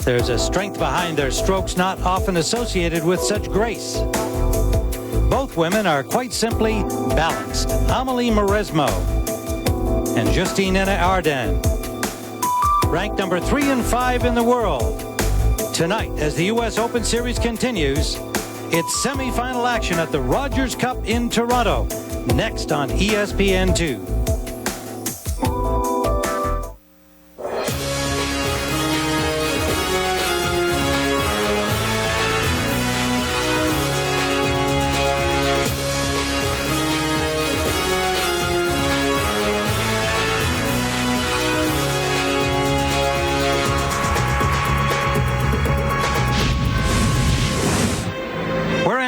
There's a strength behind their strokes not often associated with such grace. Both women are quite simply balanced. Amelie Mauresmo and Justine Henin-Ardenne, ranked number 3 and 5 in the world. Tonight, as the U.S. Open Series continues, it's semi-final action at the Rogers Cup in Toronto, next on ESPN2.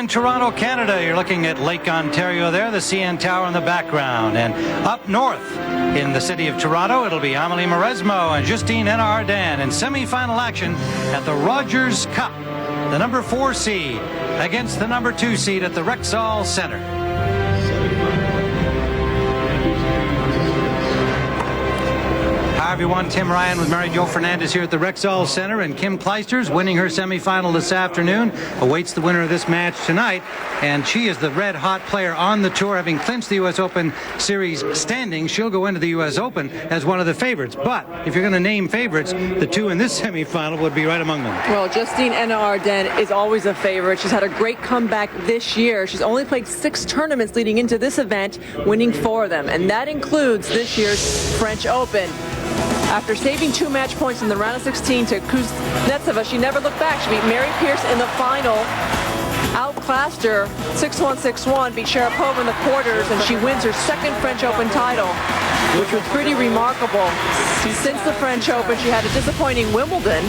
Toronto, Canada. You're looking at Lake Ontario there, the CN Tower in the background. And up north in the city of Toronto, it'll be Amelie Mauresmo and Justine Henin-Ardenne in semi-final action at the Rogers Cup. The number 4 seed against the number 2 seed at the Rexall Center. Hi everyone, Tim Ryan with Mary Jo Fernandez here at the Rexall Center, and Kim Clijsters, winning her semifinal this afternoon, awaits the winner of this match tonight, and she is the red-hot player on the tour, having clinched the U.S. Open Series standings. She'll go into the U.S. Open as one of the favorites, but if you're going to name favorites, the two in this semifinal would be right among them. Well, Justine Henin-Ardenne is always a favorite. She's had a great comeback this year. She's only played 6 tournaments leading into this event, winning 4 of them, and that includes this year's French Open. After saving 2 match points in the round of 16 to Kuznetsova, she never looked back. She beat Mary Pierce in the final, outclassed her 6-1, 6-1, beat Sharapova in the quarters, and she wins her 2nd French Open title, which was pretty remarkable. Since the French Open, she had a disappointing Wimbledon,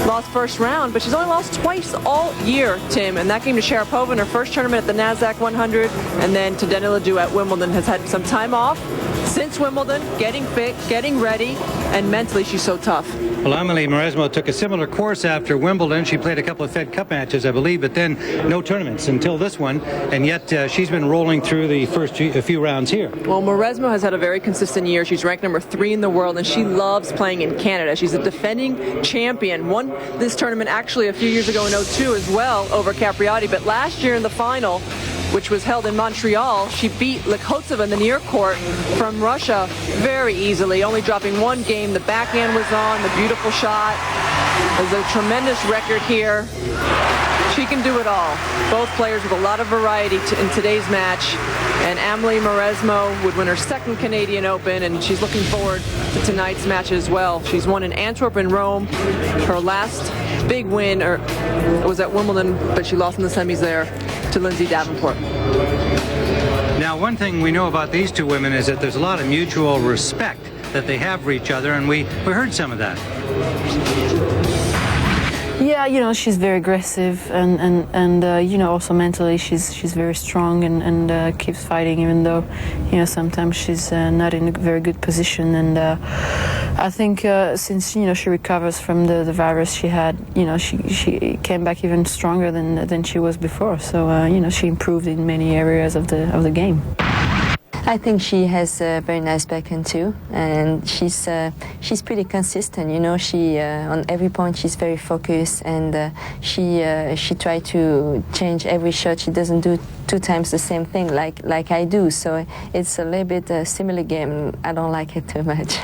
lost first round, but she's only lost twice all year, Tim, and that came to Sharapova in her first tournament at the NASDAQ 100, and then to Daniela Ledoux at Wimbledon. Has had some time off since Wimbledon, getting fit, getting ready, and mentally she's so tough. Well, Amelie Mauresmo took a similar course after Wimbledon. She played a couple of Fed Cup matches, I believe, but then no tournaments until this one, and yet she's been rolling through the first few rounds here. Well, Mauresmo has had a very consistent year. She's ranked number 3 in the world, and she loves playing in Canada. She's a defending champion. Won this tournament actually a few years ago in 2002 as well over Capriati, but last year in the final, which was held in Montreal, she beat Likhotseva in the near court from Russia very easily, only dropping 1 game. The backhand was on, the beautiful shot. There's a tremendous record here. She can do it all. Both players with a lot of variety in today's match. And Amelie Mauresmo would win her 2nd Canadian Open, and she's looking forward to tonight's match as well. She's won in Antwerp and Rome. Her last big win was at Wimbledon, but she lost in the semis there to Lindsay Davenport. Now, one thing we know about these two women is that there's a lot of mutual respect that they have for each other, and we heard some of that. Yeah, you know, she's very aggressive, and you know, also mentally she's very strong and keeps fighting, even though, you know, sometimes she's not in a very good position. And I think since, you know, she recovers from the virus she had, you know, she came back even stronger than she was before. So you know, she improved in many areas of the game. I think she has a very nice backhand too, and she's pretty consistent. You know, she on every point she's very focused, and she tries to change every shot. She doesn't do 2 times the same thing like I do. So it's a little bit a similar game. I don't like it too much.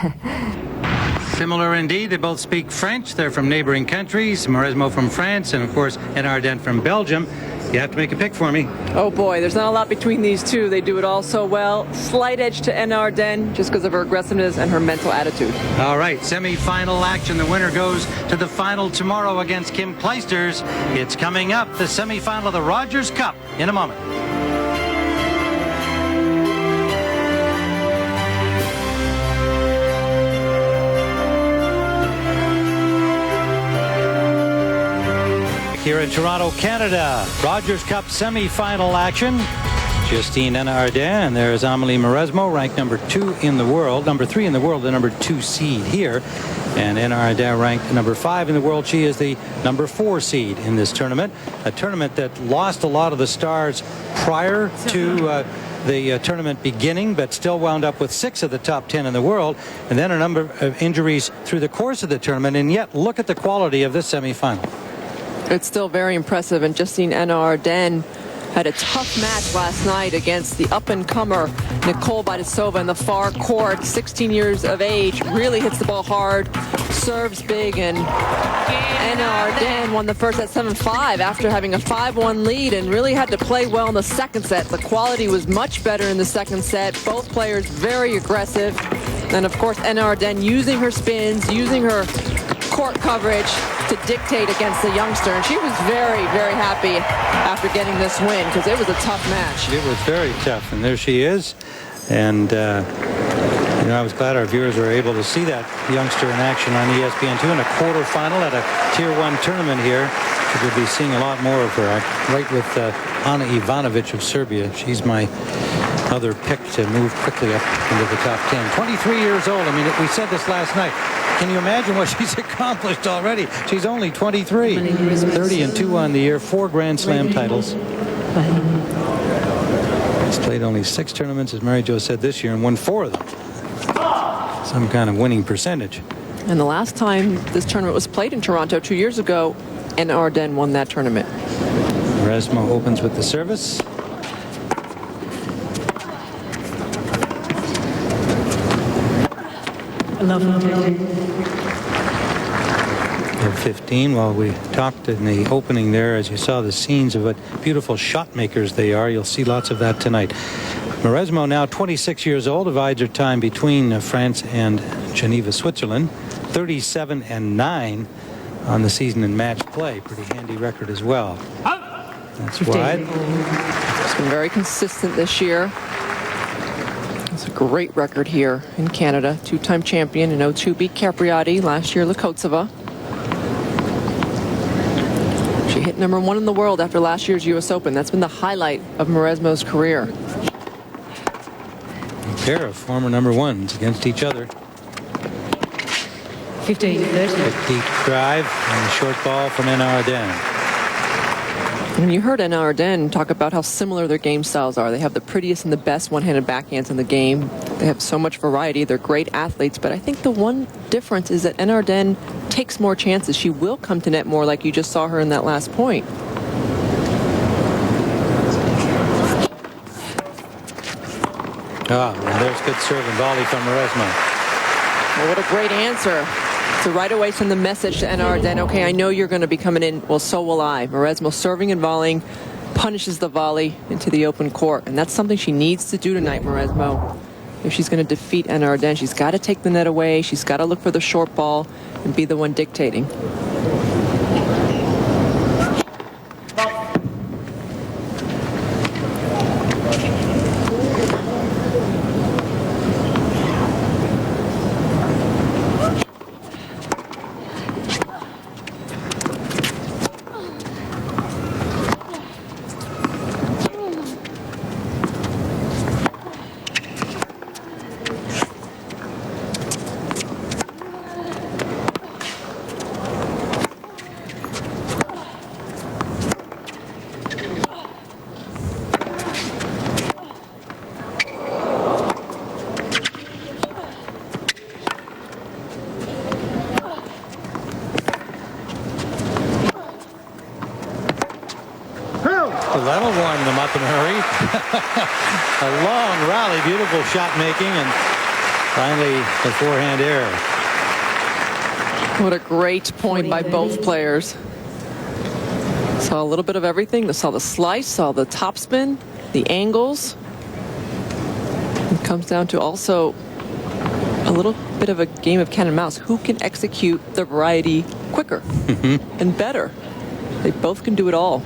Similar indeed. They both speak French. They're from neighboring countries. Mauresmo from France, and of course Henin-Ardenne from Belgium. You have to make a pick for me. Oh boy, there's not a lot between these two. They do it all so well. Slight edge to Henin-Ardenne just because of her aggressiveness and her mental attitude. All right, semi-final action. The winner goes to the final tomorrow against Kim Clijsters. It's coming up, the semi-final of the Rogers Cup, in a moment. Here in Toronto, Canada, Rogers Cup semi-final action. Justine Henin-Ardenne, and there's Amelie Mauresmo, ranked number 2 in the world, number 3 in the world, the number 2 seed here. And Henin-Ardenne ranked number 5 in the world. She is the number 4 seed in this tournament, a tournament that lost a lot of the stars prior to the tournament beginning, but still wound up with 6 of the top 10 in the world, and then a number of injuries through the course of the tournament. And yet, look at the quality of this semifinal. It's still very impressive. And Justine Henin-Arden had a tough match last night against the up-and-comer Nicole Batisova in the far court. 16 years of age, really hits the ball hard, serves big, and Henin-Arden won the first set 7-5 after having a 5-1 lead and really had to play well in the second set. The quality was much better in the second set. Both players very aggressive. And of course, Henin-Arden using her spins, using her court coverage to dictate against the youngster. And she was very, very happy after getting this win because it was a tough match. It was very tough, and there she is. And you know, I was glad our viewers were able to see that youngster in action on ESPN2 in a quarterfinal at a Tier 1 tournament here. We'll be seeing a lot more of her. Right with Ana Ivanovic of Serbia. She's my other pick to move quickly up into the top 10. 23 years old. I mean, we said this last night. Can you imagine what she's accomplished already? She's only 23. 30-2 on the year, 4 Grand Slam titles. She's played only 6 tournaments, as Mary Jo said, this year, and won 4 of them. Some kind of winning percentage. And the last time this tournament was played in Toronto 2 years ago, Henin-Arden won that tournament. Mauresmo opens with the service. 15. Well, we talked in the opening there, as you saw the scenes of what beautiful shot makers they are. You'll see lots of that tonight. Mauresmo, now 26 years old, divides her time between France and Geneva, Switzerland. 37-9 on the season in match play. Pretty handy record as well. That's wide. It's been very consistent this year. It's a great record here in Canada. 2-time champion in 02, beat Capriati. Last year, Lakotsova. She hit #1 in the world after last year's U.S. Open. That's been the highlight of Mauresmo's career. A pair of former #1s against each other. 15-30. Deep drive and the short ball from Henin-Arden. And you heard Henin-Arden talk about how similar their game styles are. They have the prettiest and the best one-handed backhands in the game. They have so much variety. They're great athletes. But I think the one difference is that Henin-Arden takes more chances. She will come to net more, like you just saw her in that last point. And there's good serve and volley from Mauresmo. Well, what a great answer. So right away send the message to Henin-Arden, okay, I know you're going to be coming in. Well, so will I. Mauresmo serving and volleying, punishes the volley into the open court. And that's something she needs to do tonight, Mauresmo. If she's going to defeat Henin-Arden, she's got to take the net away. She's got to look for the short ball and be the one dictating. That'll warm them up in a hurry. A long rally, beautiful shot making, and finally the forehand error. What a great point by both players. Saw a little bit of everything. Saw the slice, saw the topspin, the angles. It comes down to also a little bit of a game of cat and mouse. Who can execute the variety quicker and better? They both can do it all.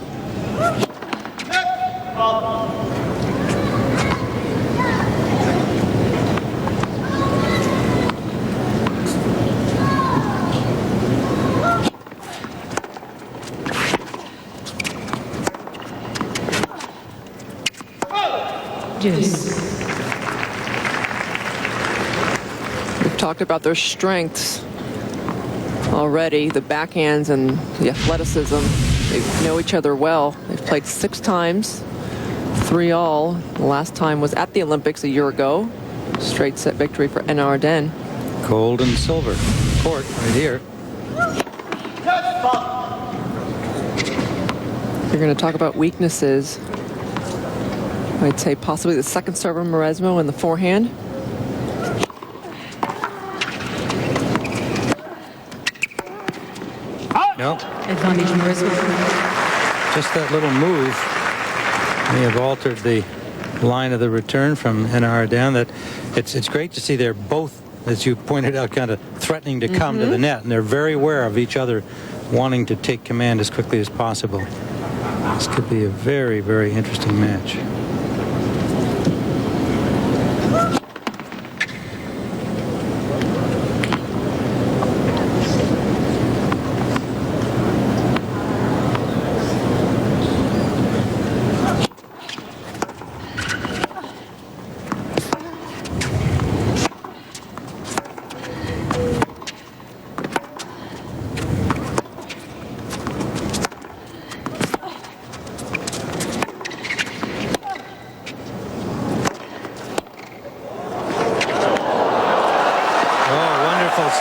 We've talked about their strengths already, the backhands and the athleticism. They know each other well. They've played 6 times. 3-all. The last time was at the Olympics a year ago. Straight set victory for Anna Arden. Gold and silver. Court right here. You're going to talk about weaknesses. I'd say possibly the second serve of Mauresmo and the forehand. No. Advantage Mauresmo. Just that little move may have altered the line of the return from Anna Arden. That it's great to see they're both, as you pointed out, kind of threatening to come to the net, and they're very aware of each other wanting to take command as quickly as possible. This could be a very, very interesting match.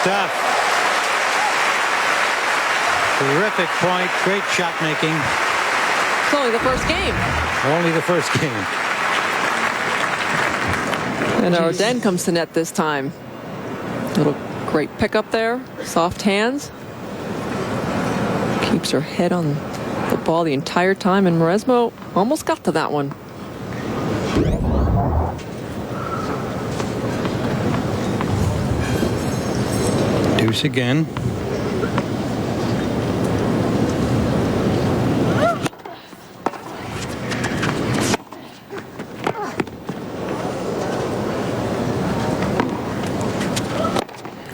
Stuff. Terrific point. Great shot making. It's only the first game. Only the first game. And Arden comes to net this time. Little great pickup there. Soft hands. Keeps her head on the ball the entire time, and Mauresmo almost got to that one. Deuce again.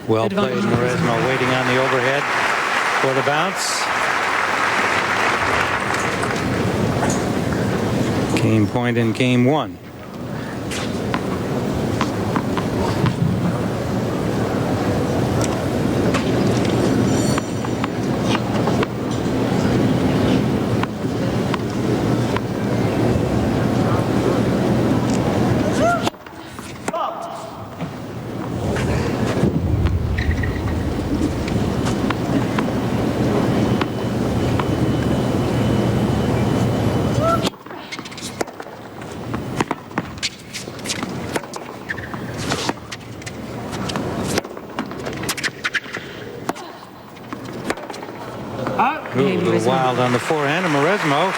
Well played, Mauresmo waiting on the overhead for the bounce. Game point in game one. Ooh, a little wild on the forehand of Mauresmo.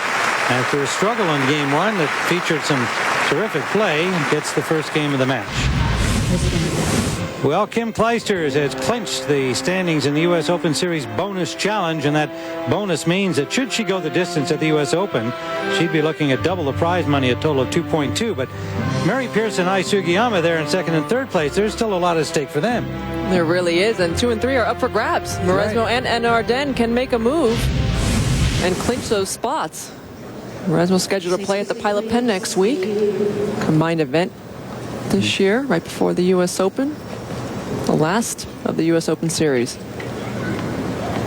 After a struggle in game one that featured some terrific play, gets the first game of the match. Well, Kim Clijsters has clinched the standings in the U.S. Open Series bonus challenge, and that bonus means that should she go the distance at the U.S. Open, she'd be looking at double the prize money, a total of 2.2. But Mary Pierce and Ai Sugiyama there in second and third place. There's still a lot at stake for them. There really is, and 2 and 3 are up for grabs. Mauresmo and Anna Arden can make a move and clinch those spots. Mauresmo scheduled to play at the Pilot Pen next week. Combined event this year, right before the U.S. Open. The last of the U.S. Open Series.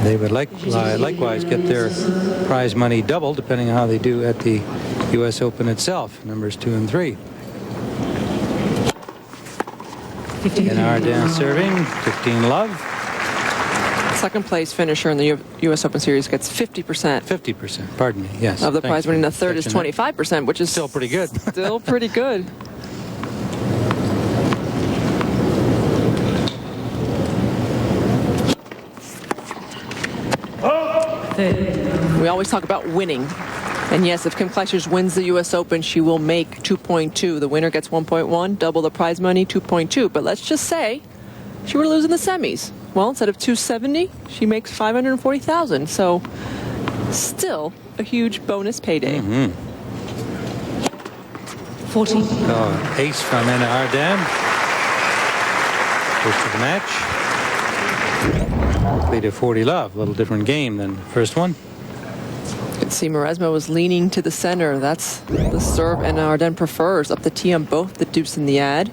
They would likewise get their prize money doubled, depending on how they do at the U.S. Open itself, numbers 2 and 3. And Arden serving, 15 love. Second place finisher in the U.S. Open Series gets 50%. 50%, pardon me, yes. Of the prize money. The third is 25%, which is still pretty good. Still pretty good. We always talk about winning. And yes, if Kim Clijsters wins the U.S. Open, she will make 2.2. The winner gets 1.1, double the prize money, 2.2. But let's just say she were to lose in the semis. Well, instead of 270, she makes 540,000. So still a huge bonus payday. 14. Oh, ace from Anna Arden. First of the match. Played a 40 love, a little different game than the first one. You can see Mauresmo was leaning to the center. That's the serve Anna Arden prefers. Up the tee on both the deuce and the ad.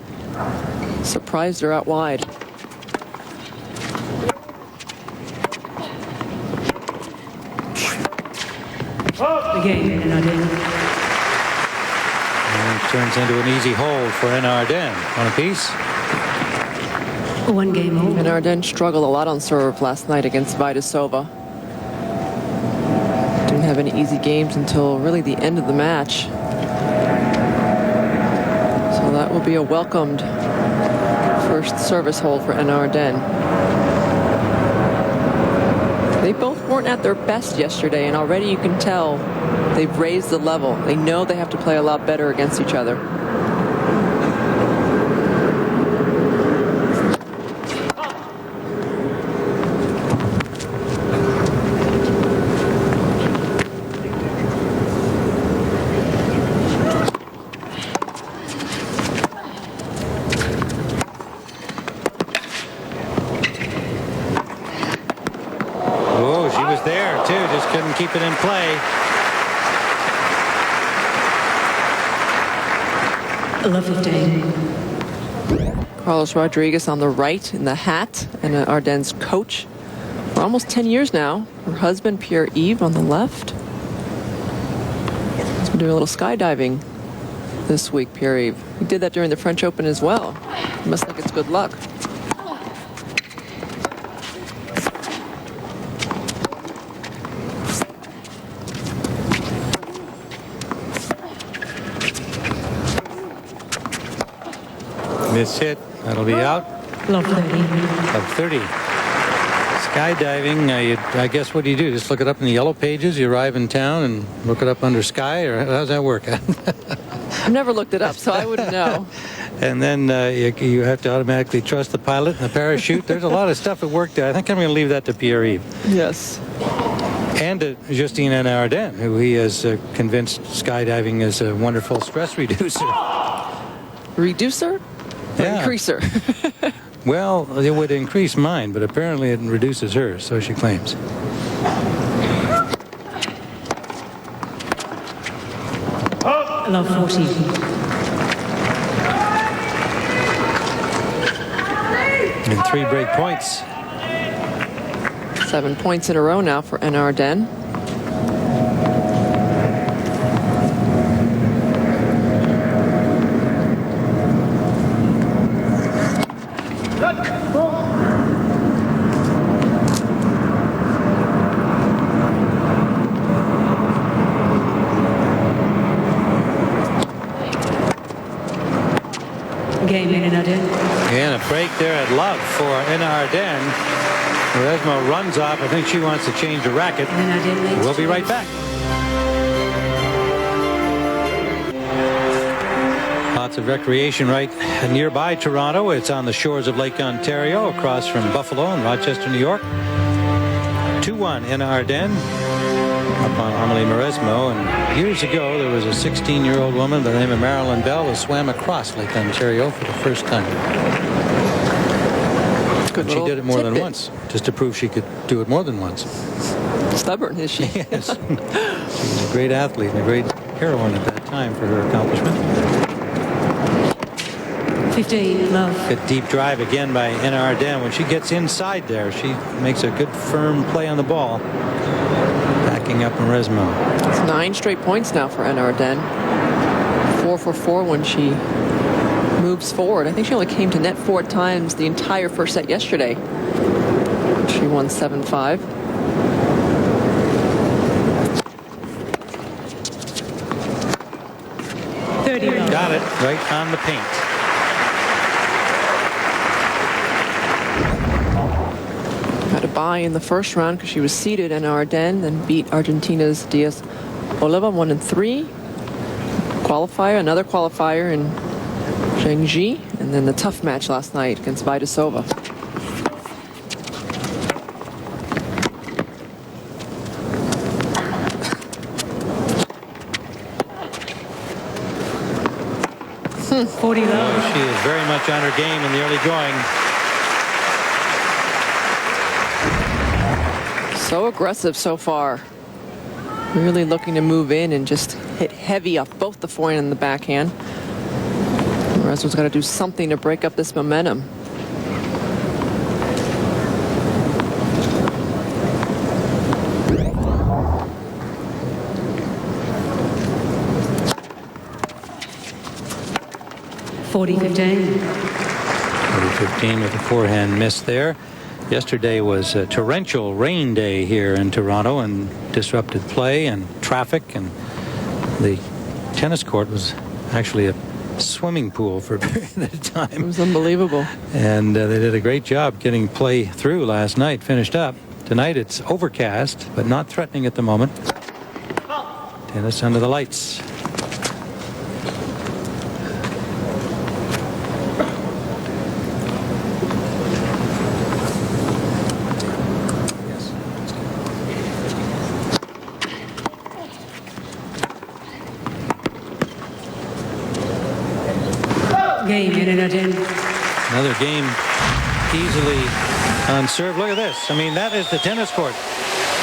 Surprised her out wide. Again, Anna Arden. turns into an easy hold for Anna Arden. One apiece. One game all. And Arden struggled a lot on serve last night against Vaidisova. Didn't have any easy games until really the end of the match. So that will be a welcomed first service hold for Anna Arden. They both weren't at their best yesterday, and already you can tell they've raised the level. They know they have to play a lot better against each other. Couldn't keep it in play. Love 15. Carlos Rodriguez on the right in the hat, and Arden's coach for almost 10 years now. Her husband, Pierre-Yves, on the left. He's been doing a little skydiving this week, Pierre-Yves. He did that during the French Open as well. He must think it's good luck. Miss hit. That'll be out. Love 30. Of 30. Skydiving, I guess what do? Just look it up in the yellow pages? You arrive in town and look it up under sky? Or how does that work? I've never looked it up, so I wouldn't know. And then you have to automatically trust the pilot and the parachute. There's a lot of stuff at work there. I think I'm going to leave that to Pierre-Yves. Yes. And to Justine Anna Arden, who he has convinced skydiving is a wonderful stress reducer. Reducer? Yeah. Increaser. Well, it would increase mine, but apparently it reduces hers, so she claims. Love 40. And 3 break points. 7 points in a row now for Anna Arden. Game in Anna Arden. And a break there at love for Anna Arden. Mauresmo runs off. I think she wants to change the racket. Anna Arden leads. We'll be right back. Lots of recreation right nearby Toronto. It's on the shores of Lake Ontario, across from Buffalo and Rochester, New York. 2-1 Anna Arden up on Amelie Mauresmo. And years ago, there was a 16-year-old woman by the name of Marilyn Bell who swam across Lake Ontario for the first time. Good. She did it more than once, just to prove she could do it more than once. Stubborn, is she? Yes. She was a great athlete and a great heroine at that time for her accomplishment. 15. Love. Good deep drive again by Anna Arden. When she gets inside there, she makes a good firm play on the ball, backing up Mauresmo. It's 9 straight points now for Anna Arden. 4 for 4 when she moves forward. I think she only came to net 4 times the entire first set yesterday. She won 7-5. Got it right on the paint. Had a bye in the first round because she was seeded. Anna Arden then beat Argentina's Diaz Oliva 1-3. Qualifier, another qualifier in Zheng Ji, and then the tough match last night against Vaidisova. Hmm. 40 love. She is very much on her game in the early going. So aggressive so far. Really looking to move in and just hit heavy off both the forehand and the backhand. Mauresmo's got to do something to break up this momentum. 40-15. 40-15 with a forehand miss there. Yesterday was a torrential rain day here in Toronto and disrupted play and traffic, and the tennis court was actually a swimming pool for a period of time. It was unbelievable. And they did a great job getting play through last night, finished up. Tonight it's overcast, but not threatening at the moment. Tennis under the lights. Game in Arden. Another game easily on serve. Look at this. I mean, that is the tennis court.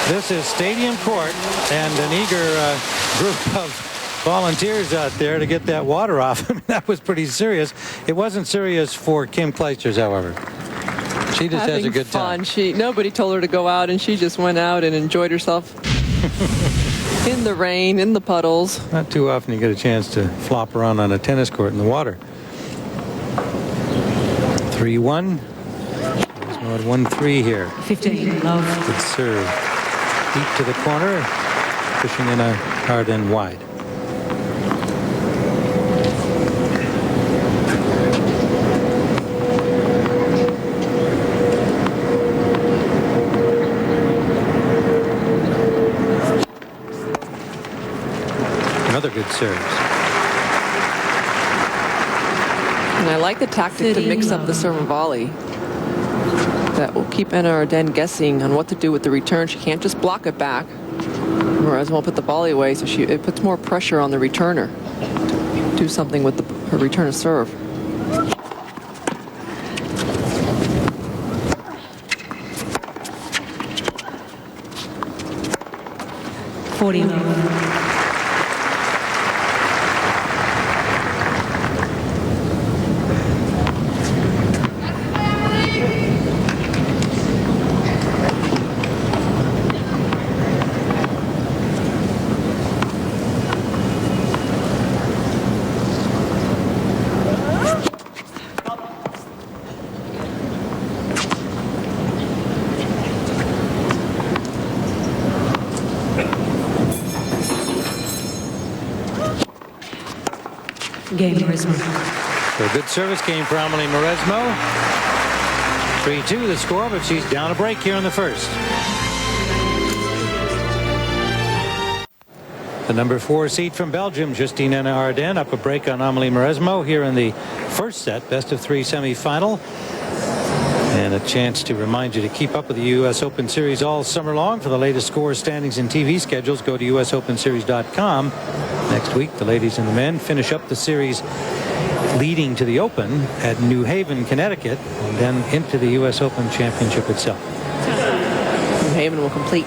This is Stadium Court, and an eager group of volunteers out there to get that water off. I mean, that was pretty serious. It wasn't serious for Kim Clijsters, however. She just has a good time. Nobody told her to go out, and she just went out and enjoyed herself in the rain, in the puddles. Not too often you get a chance to flop around on a tennis court in the water. 3-1. There's no 1-3 here. 15, love. Good serve. Deep to the corner. Pushing in a hard end wide. Another good serve. And I like the tactic to mix up the serve and volley. That will keep Anna Arden guessing on what to do with the return. She can't just block it back, whereas won't put the volley away, so it puts more pressure on the returner. Do something with her return of serve. Game Maresmo. So a good service game for Amelie Mauresmo. 3-2 the score, but she's down a break here in the first. The number 4 seed from Belgium, Justine Anna Arden, up a break on Amelie Mauresmo here in the first set, best of 3 semifinal. And a chance to remind you to keep up with the U.S. Open Series all summer long. For the latest scores, standings, and TV schedules, go to usopenseries.com. Next week, the ladies and the men finish up the series leading to the Open at New Haven, Connecticut, and then into the U.S. Open Championship itself. New Haven will complete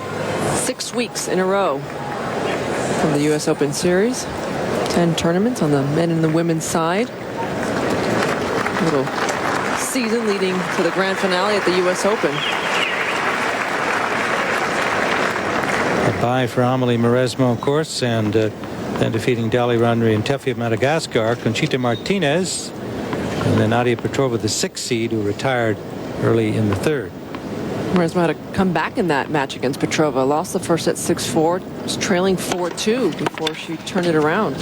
6 weeks in a row from the U.S. Open Series. 10 tournaments on the men and the women's side. Little season leading to the grand finale at the U.S. Open. A bye for Amelie Mauresmo, of course, and then defeating Dali Randri and Teffy of Madagascar, Conchita Martinez, and then Nadia Petrova, the 6th seed, who retired early in the third. Mauresmo had to come back in that match against Petrova. Lost the first set 6-4. Was trailing 4-2 before she turned it around.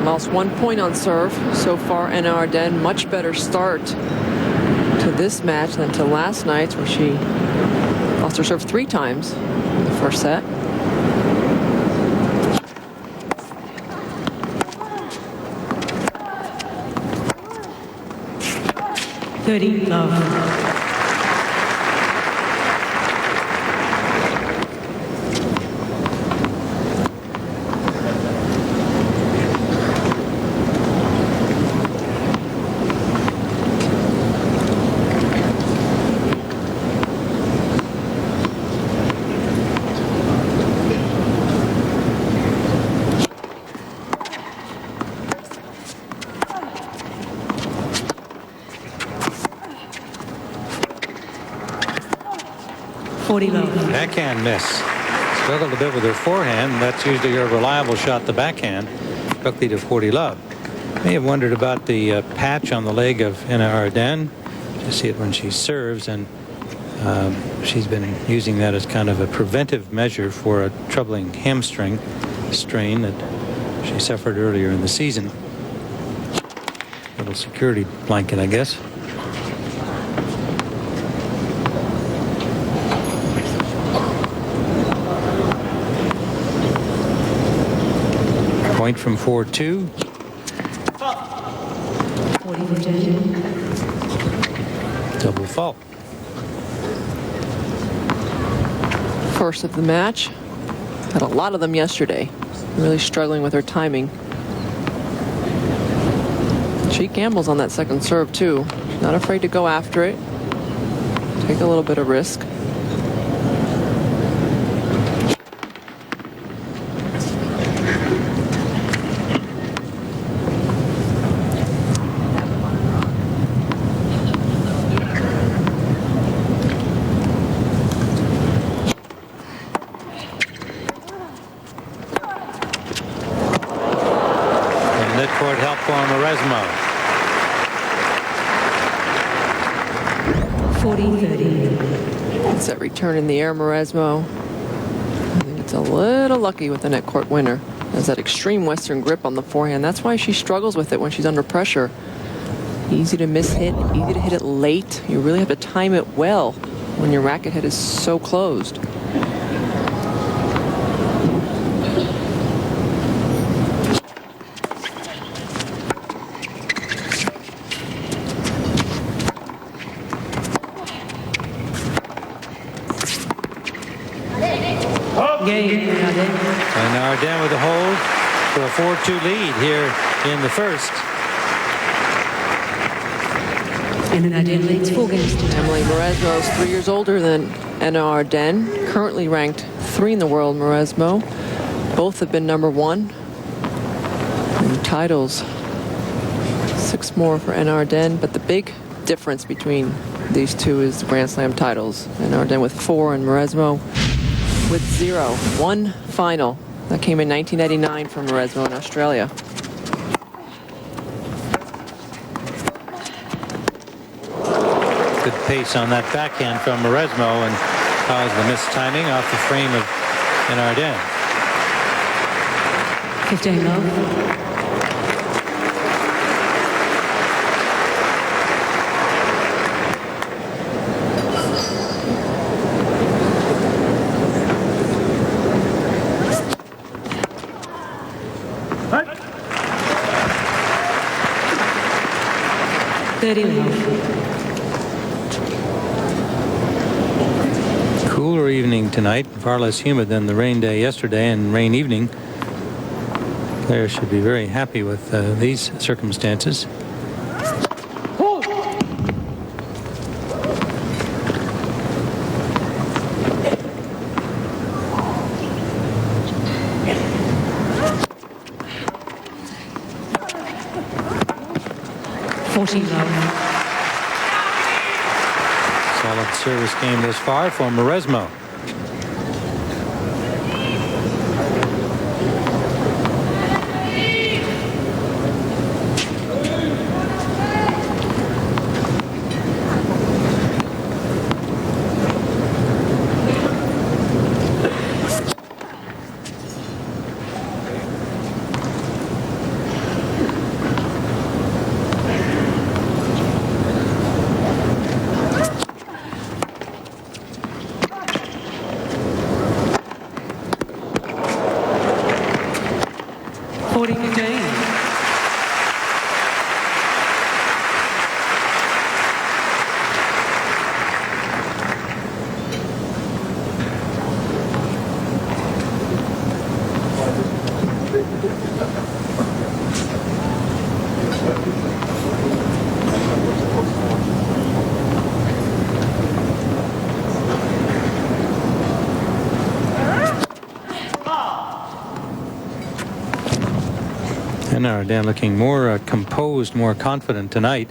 Lost 1 point on serve so far. Anna Arden, much better start to this match than to last night's, where she lost her serve 3 times in the first set. Love. 40 love. Backhand miss. Struggled a bit with her forehand. That's usually her reliable shot, the backhand. Quickly to 40 love. May have wondered about the patch on the leg of Anna Arden. You see it when she serves, and she's been using that as kind of a preventive measure for a troubling hamstring strain that she suffered earlier in the season. Little security blanket, I guess. Point from 4-2. 40 for Jane. Double fault. First of the match. Had a lot of them yesterday. Really struggling with her timing. She gambles on that second serve too. She's not afraid to go after it. Take a little bit of risk. Midcourt help for Mauresmo. 40-30. It's that return in the air, Mauresmo. I think it's a little lucky with the net court winner. Has that extreme Western grip on the forehand. That's why she struggles with it when she's under pressure. Easy to miss hit, easy to hit it late. You really have to time it well when your racket head is so closed. Game in Arden. And Arden with a hold for a 4-2 lead here in the first. And Arden leads 4 games to 2. Emily Mauresmo is 3 years older than Anna Arden. Currently ranked 3 in the world, Mauresmo. Both have been #1. And titles, 6 more for Anna Arden. But the big difference between these two is the Grand Slam titles. Anna Arden with 4 and Mauresmo with 0. 1 final. That came in 1999 for Mauresmo in Australia. Good pace on that backhand from Mauresmo and caused the mistiming off the frame of Anna Arden. 15 love. Cooler evening tonight, far less humid than the rain day yesterday and rain evening. Players should be very happy with these circumstances. Solid service game thus far for Mauresmo. Anna Arden looking more composed, more confident tonight.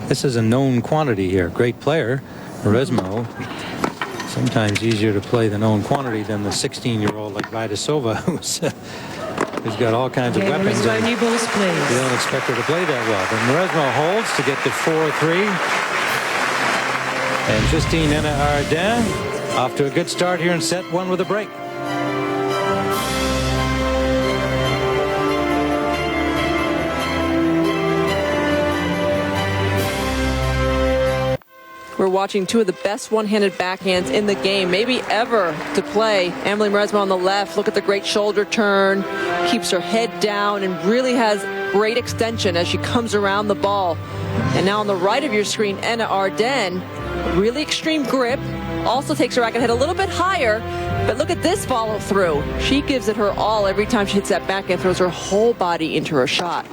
This is a known quantity here. Great player. Mauresmo Sometimes easier to play the known quantity than the 16-year-old like Vaidisova, who's got all kinds of Okay, weapons. Marismo, And new balls, you please. don't expect her to play that well. But Mauresmo holds to get to 4-3. And Justine Henin-Ardenne off to a good start here in set 1 with a break. We're watching two of the best one-handed backhands in the game, maybe ever, to play. Amelie Mauresmo on the left. Look at the great shoulder turn. Keeps her head down and really has great extension as she comes around the ball. And now on the right of your screen, Henin-Ardenne, really extreme grip. Also takes her racket head a little bit higher. But look at this follow through. She gives it her all every time she hits that backhand, throws her whole body into her shot.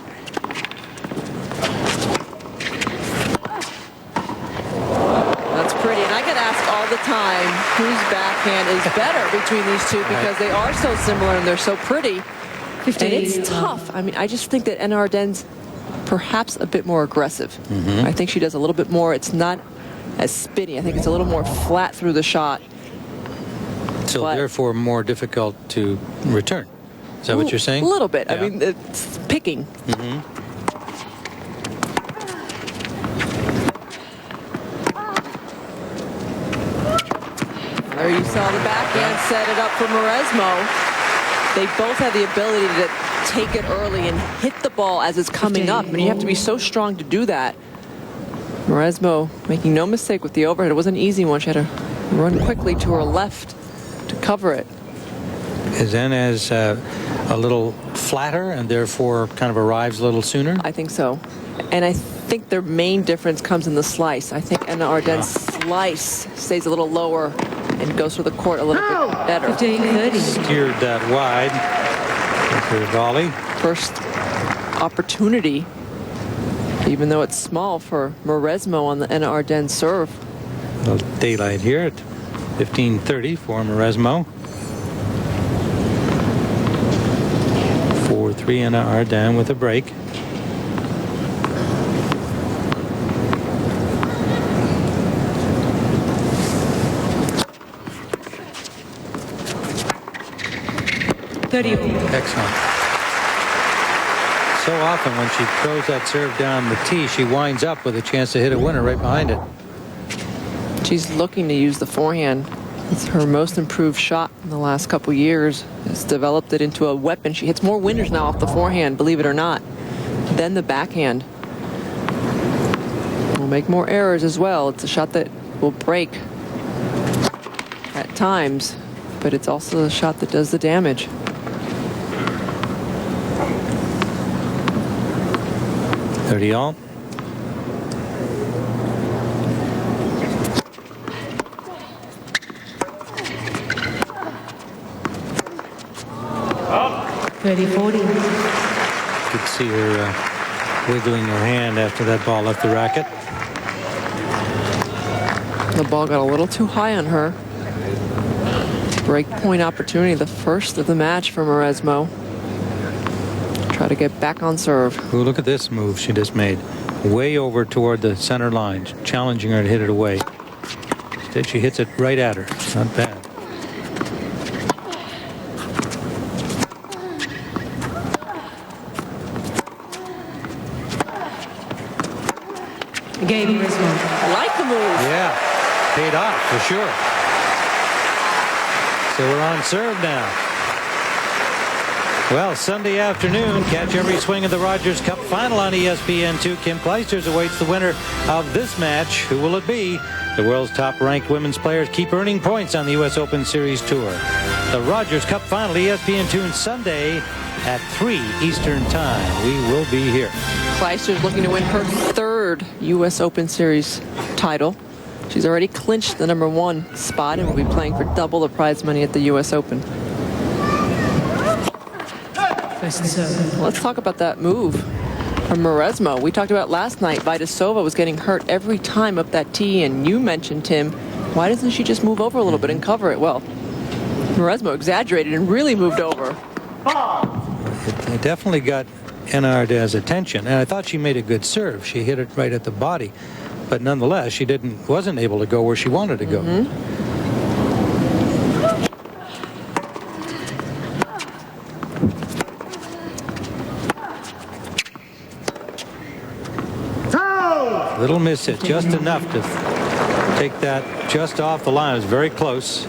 That's pretty. And I get asked all the time whose backhand is better between these two because they are so similar and they're so pretty. 15. And it's tough. I mean, I just think that Henin-Ardenne's perhaps a bit more aggressive. I think she does a little bit more. It's not as spinny. I think it's a little more flat through the shot. So But- therefore more difficult to return. Is that what you're saying? A little bit. Yeah. I mean, it's picking. There you saw the backhand set it up for Mauresmo. They both have the ability to take it early and hit the ball as it's coming up. And you have to be so strong to do that. Mauresmo making no mistake with the overhead. It wasn't an easy one. She had to run quickly to her left to cover it. Is Henin's a little flatter and therefore kind of arrives a little sooner? I think so. And I think their main difference comes in the slice. I think Henin-Ardenne's slice stays a little lower and goes for the court a little bit better. 15-30. Steered that wide with her volley. First opportunity, even though it's small, for Mauresmo on the Henin-Ardenne serve. A little daylight here at 15:30 for Mauresmo. 4-3 Henin-Ardenne with a break. Excellent. So often when she throws that serve down the tee, she winds up with a chance to hit a winner right behind it. She's looking to use the forehand. It's her most improved shot in the last couple years. It's developed it into a weapon. She hits more winners now off the forehand, believe it or not, than the backhand. Will make more errors as well. It's a shot that will break at times, but it's also a shot that does the damage. All. Oh. 30-40. You could see her wiggling her hand after that ball left the racket. The ball got a little too high on her. Break point opportunity, the first of the match for Mauresmo. Try to get back on serve. Ooh, look at this move she just made. Way over toward the center line, challenging her to hit it away. Instead, she hits it right at her. Not bad. Game Mauresmo. I like the move. Yeah, paid off for sure. So we're on serve now. Well, Sunday afternoon, catch every swing of the Rogers Cup final on ESPN2. Kim Clijsters awaits the winner of this match. Who will it be? The world's top-ranked women's players keep earning points on the U.S. Open Series Tour. The Rogers Cup final, ESPN2 Sunday at 3 Eastern Time. We will be here. Clijsters looking to win her third U.S. Open Series title. She's already clinched the #1 spot and will be playing for double the prize money at the U.S. Open. First serve. Let's talk about that move from Mauresmo. We talked about last night, Vaidisova was getting hurt every time up that tee, and you mentioned, Tim, why doesn't she just move over a little bit and cover it? Well, Mauresmo exaggerated and really moved over. It definitely got Henin-Ardenne's attention, and I thought she made a good serve. She hit it right at the body, but nonetheless, she wasn't able to go where she wanted to go. Little miss hit, just enough to take that just off the line. It was very close.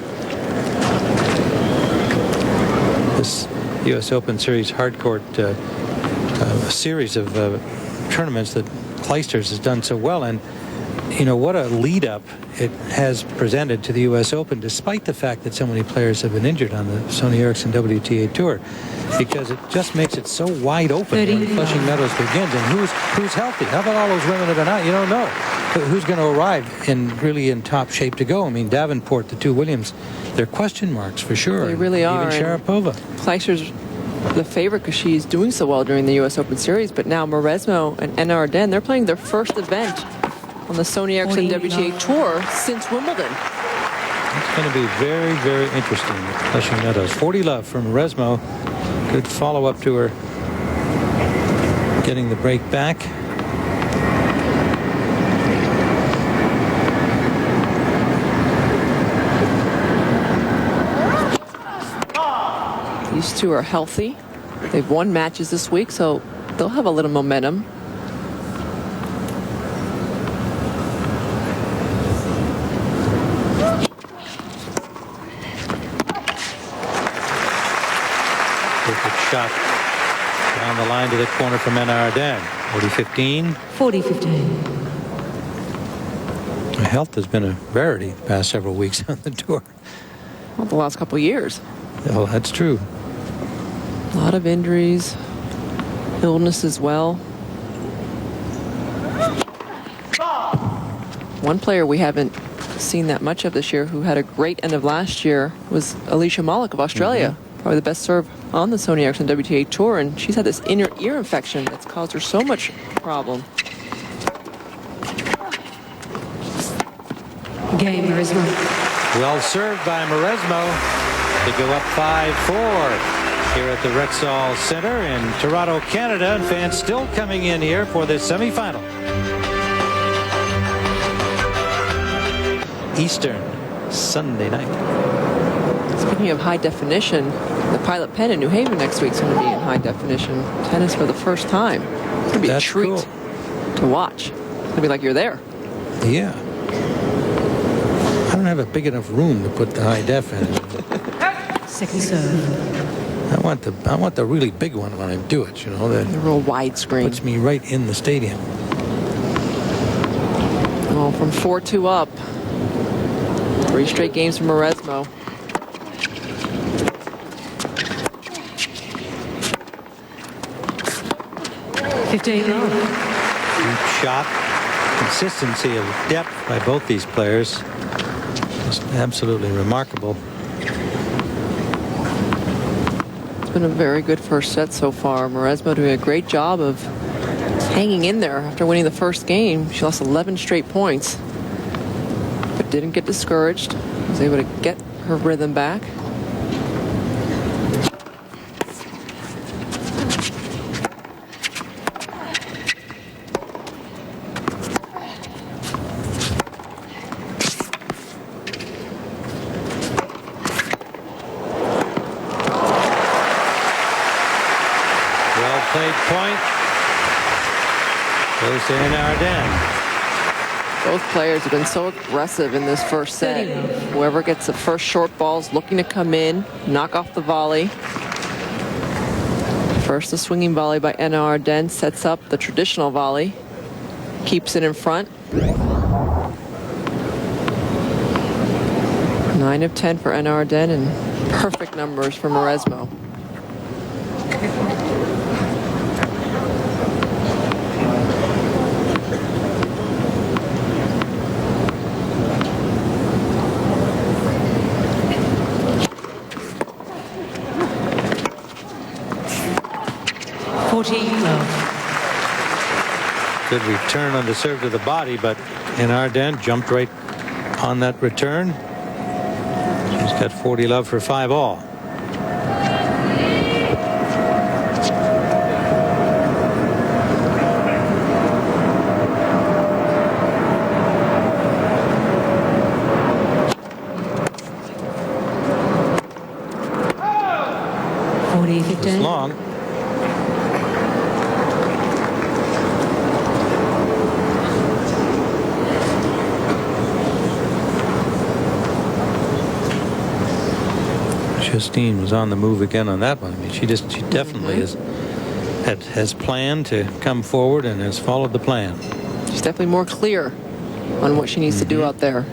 This U.S. Open Series hardcourt a series of tournaments that Clijsters has done so well, and you know what a lead up it has presented to the U.S. Open, despite the fact that so many players have been injured on the Sony Ericsson WTA Tour, because it just makes it so wide open when Flushing Meadows begins. And who's healthy? How about all those women that have been out? You don't know who's going to arrive really in top shape to go. I mean, Davenport, the two Williams, they're question marks for sure. They really are. Even Sharapova. Clijsters the favorite because she's doing so well during the U.S. Open Series, but now Mauresmo and Anna Ardern, they're playing their first event on the Sony Ericsson WTA Tour since Wimbledon. It's going to be very, very interesting. Flushing Meadows. 40 love from Mauresmo. Good follow-up to her getting the break back. These two are healthy. They've won matches this week, so they'll have a little momentum. Perfect shot down the line to the corner from Anna Ardern. 40-15. 40-15. Health has been a rarity the past several weeks on the tour. Well, the last couple of years. Oh, that's true. A lot of injuries, illness as well. One player we haven't seen that much of this year who had a great end of last year was Alicia Molik of Australia. Probably the best serve on the Sony Ericsson WTA Tour, and she's had this inner ear infection that's caused her so much problem. Game, Mauresmo. Well served by Mauresmo to go up 5-4 here at the Rexall Center in Toronto, Canada, and fans still coming in here for this semifinal. Eastern, Sunday night. Speaking of high definition, the Pilot Pen in New Haven next week is going to be in high definition tennis for the first time. It's going to be a treat to watch. It's going to be like you're there. Yeah. I don't have a big enough room to put the high def in. Second serve. I want the really big one when I do it, you know, that The real widescreen. puts me right in the stadium. Oh, from 4-2 up. 3 straight games from Mauresmo. Deep Deep shot, consistency of depth by both these players. Just absolutely remarkable. It's been a very good first set so far. Mauresmo doing a great job of hanging in there after winning the first game. She lost 11 straight points, but didn't get discouraged. Was able to get her rhythm back. Played point goes to Anna Ardern. Both players have been so aggressive in this first set. Whoever gets the first short balls looking to come in, knock off the volley. First, the swinging volley by Anna Ardern sets up the traditional volley. Keeps it in front. 9 of 10 for Anna Ardern and perfect numbers for Mauresmo. Good return on the serve to the body, but Anna Ardern jumped right on that return. She's got 40 love for 5-all. It's long. Justine was on the move again on that one. I mean, she definitely has planned to come forward and has followed the plan. She's definitely more clear on what she needs to do out there.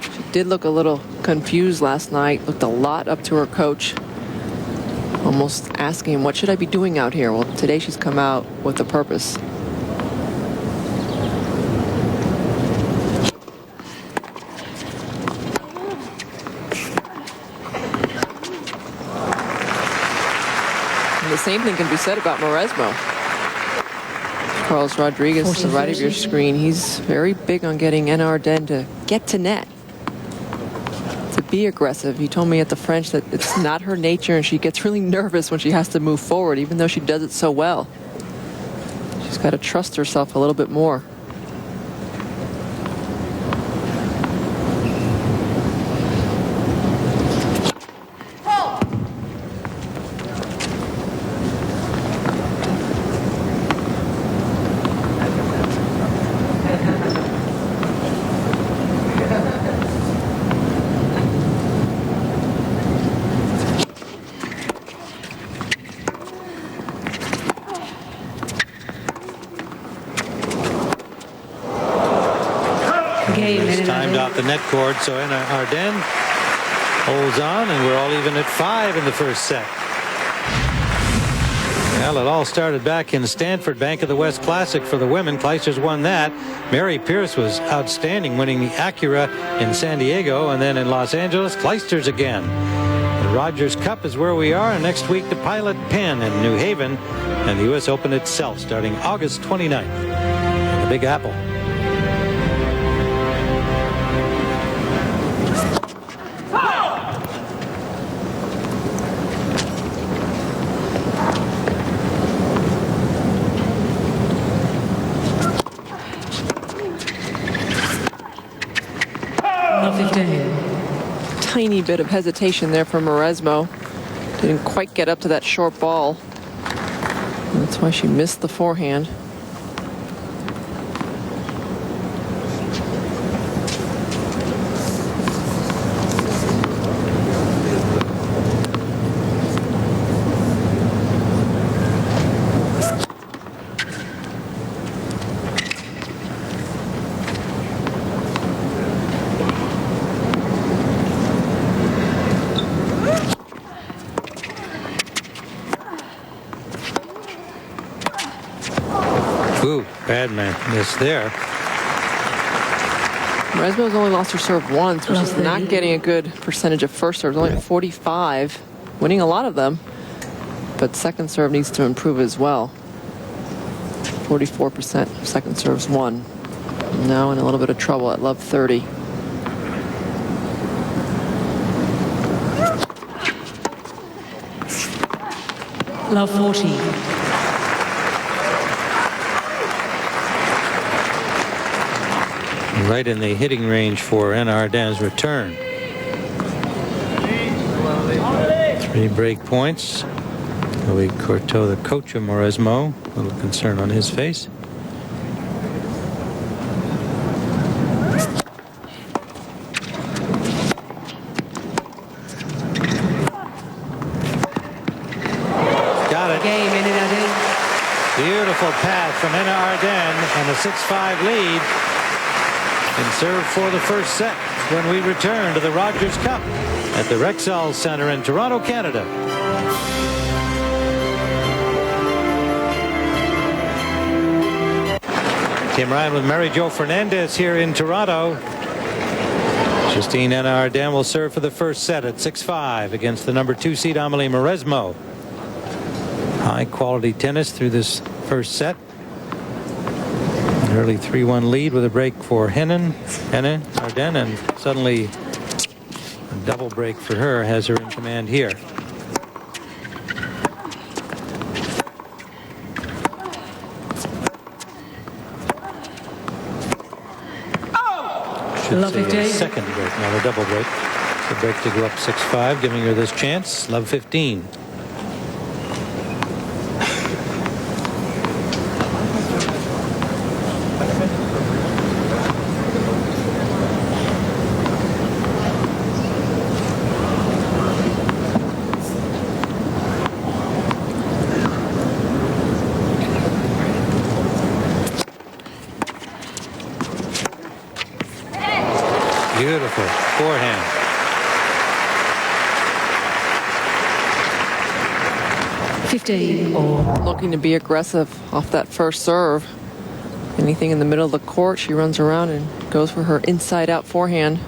She did look a little confused last night, looked a lot up to her coach, almost asking him, what should I be doing out here? Well, today she's come out with a purpose. And the same thing can be said about Mauresmo. Carlos Rodriguez to the right of your screen. He's very big on getting Anna Ardenne to get to net, to be aggressive. He told me at the French that it's not her nature and she gets really nervous when she has to move forward, even though she does it so well. She's got to trust herself a little bit more. It's timed off the net cord, so Anna Ardenne holds on, and we're all even at 5 in the first set. Well, it all started back in Stanford, Bank of the West Classic for the women. Clijsters won that. Mary Pierce was outstanding, winning the Acura in San Diego, and then in Los Angeles, Clijsters again. The Rogers Cup is where we are, and next week the Pilot Pen in New Haven, and the U.S. Open itself starting August 29th in the Big Apple. Tiny bit of hesitation there for Mauresmo. Didn't quite get up to that short ball. That's why she missed the forehand. Ooh, bad man miss there. Mauresmo's only lost her serve once, which is not getting a good percentage of first serves. Only at 45, winning a lot of them. But second serve needs to improve as well. 44% second serves won. Now in a little bit of trouble at love 30. Love 40. Right in the hitting range for Anna Ardenne's return. 3 break points. Louis Courteau, the coach of Mauresmo, a little concern on his face. Got it. Game in Ardenne. Beautiful pass from Anna Ardenne and a 6-5 lead. And serve for the first set when we return to the Rogers Cup at the Rexall Center in Toronto, Canada. Tim Ryan with Mary Jo Fernandez here in Toronto. Justine Anna Ardenne will serve for the first set at 6-5 against the number 2 seed Amelie Mauresmo. High quality tennis through this first set. An early 3-1 lead with a break for Anna Ardenne, and suddenly a double break for her has her in command here. Should say a second break, not a double break. The break to go up 6-5, giving her this chance. Love 15. Beautiful forehand. Looking to be aggressive off that first serve. Anything in the middle of the court, she runs around and goes for her inside-out forehand.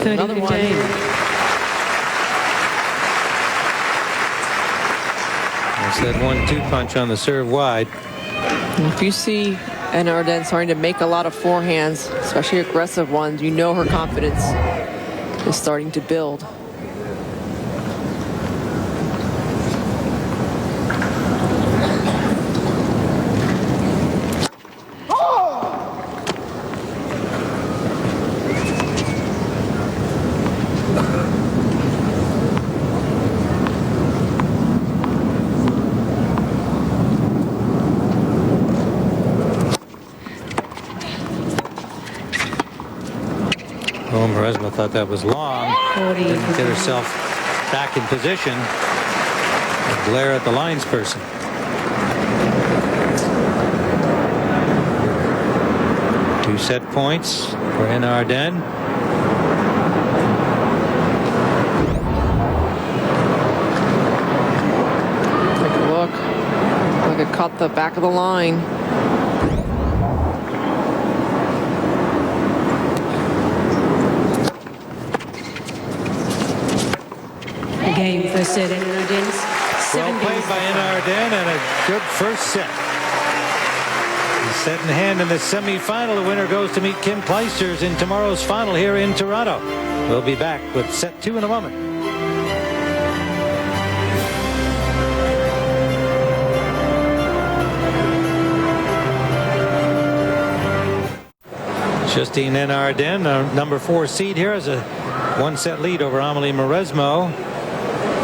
Another one. That's that 1-2 punch on the serve wide. If you see Anna Ardern starting to make a lot of forehands, especially aggressive ones, you know her confidence is starting to build. Oh, Mauresmo thought that was long. Didn't get herself back in position. Glare at the lines person. Two set points for Anna Ardern. Take a look. Like it caught the back of the line. Game first set, Anna Ardern. Well played by Anna Ardern and a good first set. Set in hand in the semifinal. The winner goes to meet Kim Clijsters in tomorrow's final here in Toronto. We'll be back with set 2 in a moment. Justine Anna Ardern, number 4 seed here, has a 1-set lead over Amelie Mauresmo.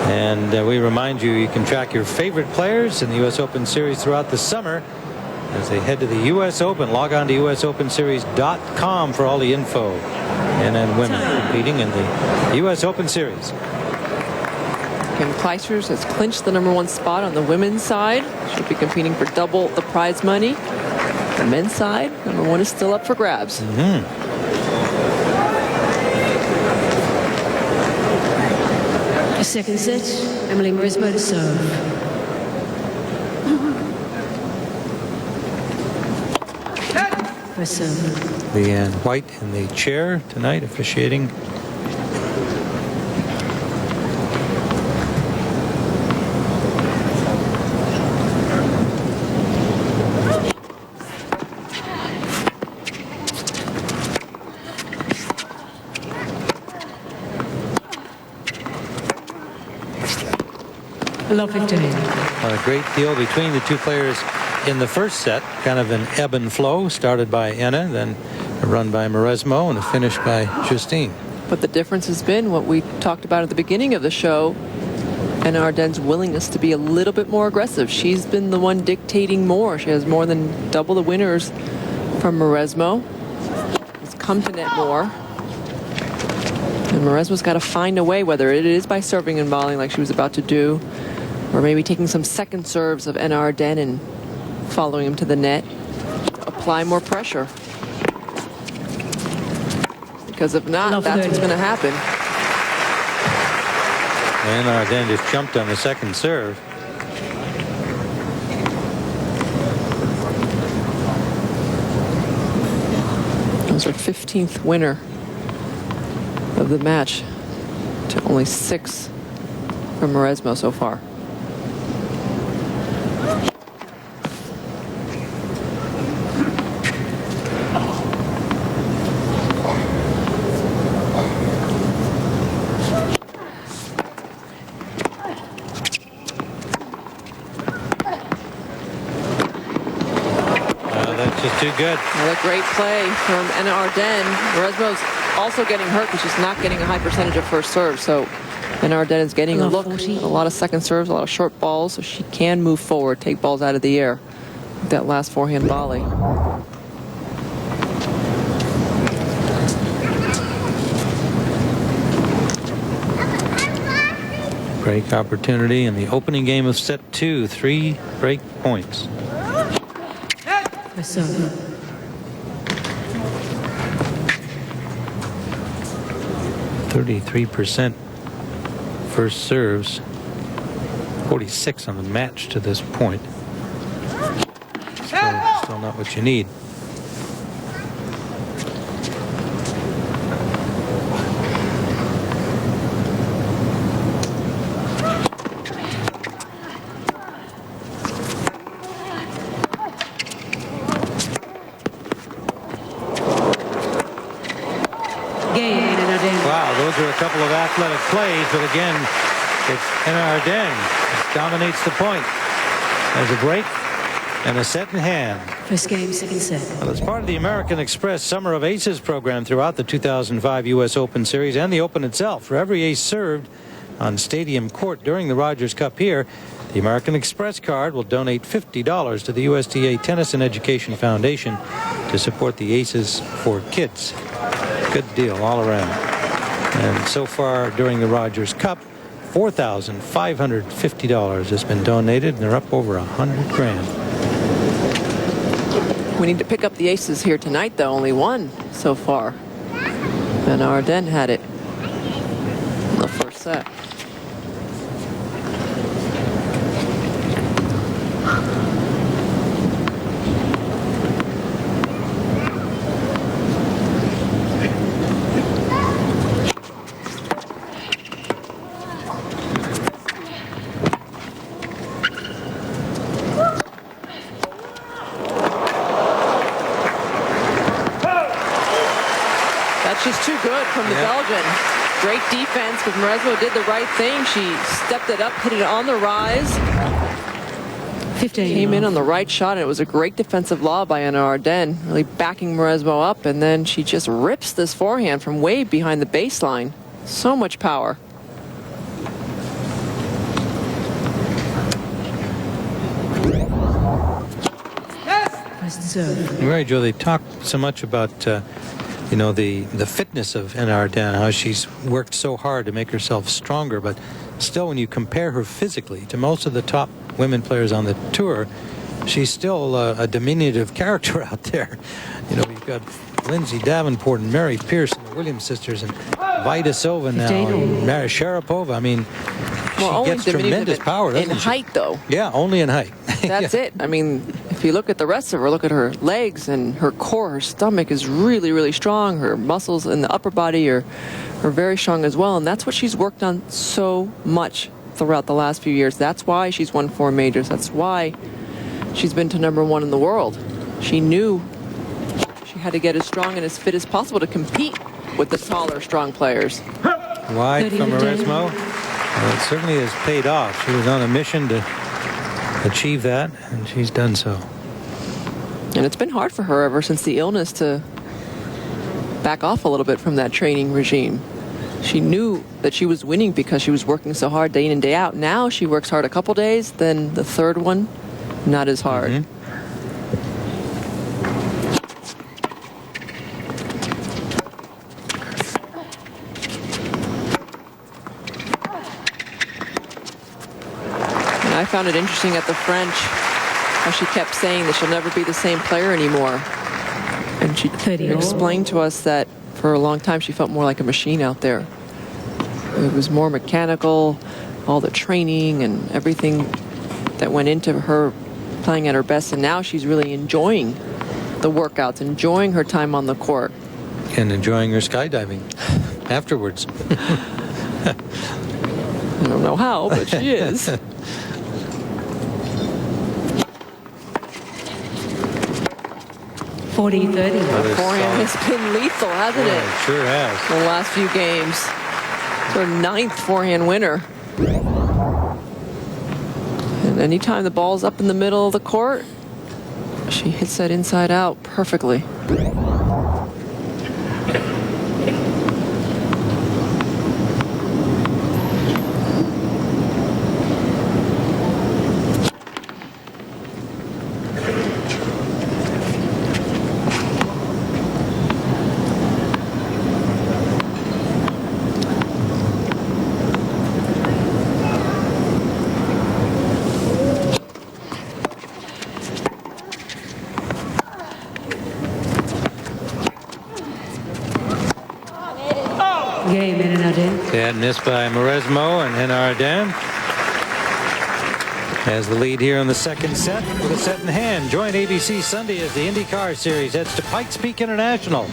And we remind you, you can track your favorite players in the U.S. Open Series throughout the summer as they head to the U.S. Open. Log on to USOpenSeries.com for all the info. Men and women competing in the U.S. Open Series. Kim Clijsters has clinched the #1 spot on the women's side. She'll be competing for double the prize money. The men's side, #1 is still up for grabs. Second set, Amelie Mauresmo to serve. First serve. Leanne White in the chair tonight, officiating. Love 15. A great deal between the two players in the first set. Kind of an ebb and flow. Started by Anna, then a run by Mauresmo, and a finish by Justine. But the difference has been what we talked about at the beginning of the show. Anna Ardern's willingness to be a little bit more aggressive. She's been the one dictating more. She has more than double the winners from Mauresmo. Has come to net more. And Mauresmo's got to find a way, whether it is by serving and volleying like she was about to do, or maybe taking some second serves of Anna Ardern and following him to the net. Apply more pressure. Because if not, that's what's going to happen. Anna Ardern just jumped on the second serve. That was her 15th winner of the match, to only 6 from Mauresmo so far. That's just too good. Another great play from Anna Ardern. Mauresmo's also getting hurt because she's not getting a high percentage of first serve. So Anna Ardern is getting a look, a lot of second serves, a lot of short balls, so she can move forward, take balls out of the air with that last forehand volley. Break opportunity in the opening game of set 2. 3 break points. For serve. 33% first serves. 46 on the match to this point. Still not what you need. Game in an Ardennes. Wow, those are a couple of athletic plays, but again, it's Ardennes dominates the point. There's a break and a set in hand. First game, second set. Well, as part of the American Express Summer of Aces program throughout the 2005 U.S. Open Series and the Open itself, for every ace served on Stadium Court during the Rogers Cup here, the American Express card will donate $50 to the USTA Tennis and Education Foundation to support the Aces for Kids. Good deal all around. And so far during the Rogers Cup, $4,550 has been donated, and they're up over $100,000. We need to pick up the aces here tonight, though. Only one so far. And Ardennes had it in the first set. She's too good from the Belgian. Great defense, but Mauresmo did the right thing. She stepped it up, hit it on the rise. 15. Came in on the right shot, and it was a great defensive lob by Anna Ardennes, really backing Mauresmo up, and then she just rips this forehand from way behind the baseline. So much power. First serve. Right, Joe, they talk so much about you know, the fitness of Anna Ardennes, how she's worked so hard to make herself stronger, but still when you compare her physically to most of the top women players on the tour, she's still a diminutive character out there. You know, you've got Lindsay Davenport and Mary Pierce and the Williams sisters and Vida Sova now and Mary Sharapova. I mean, she gets tremendous power, doesn't in she? height, though. Yeah, only in height. That's it. I mean, if you look at the rest of her, look at her legs and her core, her stomach is really, really strong. Her muscles in the upper body are very strong as well. And that's what she's worked on so much throughout the last few years. That's why she's won 4 majors. That's why she's been to #1 in the world. She knew she had to get as strong and as fit as possible to compete with the taller, strong players. Wide from Mauresmo. Well, it certainly has paid off. She was on a mission to achieve that, and she's done so. And it's been hard for her ever since the illness to back off a little bit from that training regime. She knew that she was winning because she was working so hard day in and day out. Now she works hard a couple days, then the third one, not as hard. Mm-hmm. I found it interesting at the French how she kept saying that she'll never be the same player anymore. And she explained to us that for a long time she felt more like a machine out there. It was more mechanical, all the training and everything that went into her playing at her best. And now she's really enjoying the workouts, enjoying her time on the court. And enjoying her skydiving afterwards. I don't know how, but she is. 40-30. The forehand has been lethal, hasn't it? It sure has. The last few games. It's her 9th forehand winner. And anytime the ball's up in the middle of the court, she hits that inside out perfectly. Game in an Ardennes. Bad miss by Mauresmo, and Ardennes has the lead here in the second set with a set in hand. Join ABC Sunday as the IndyCar Series heads to Pikes Peak International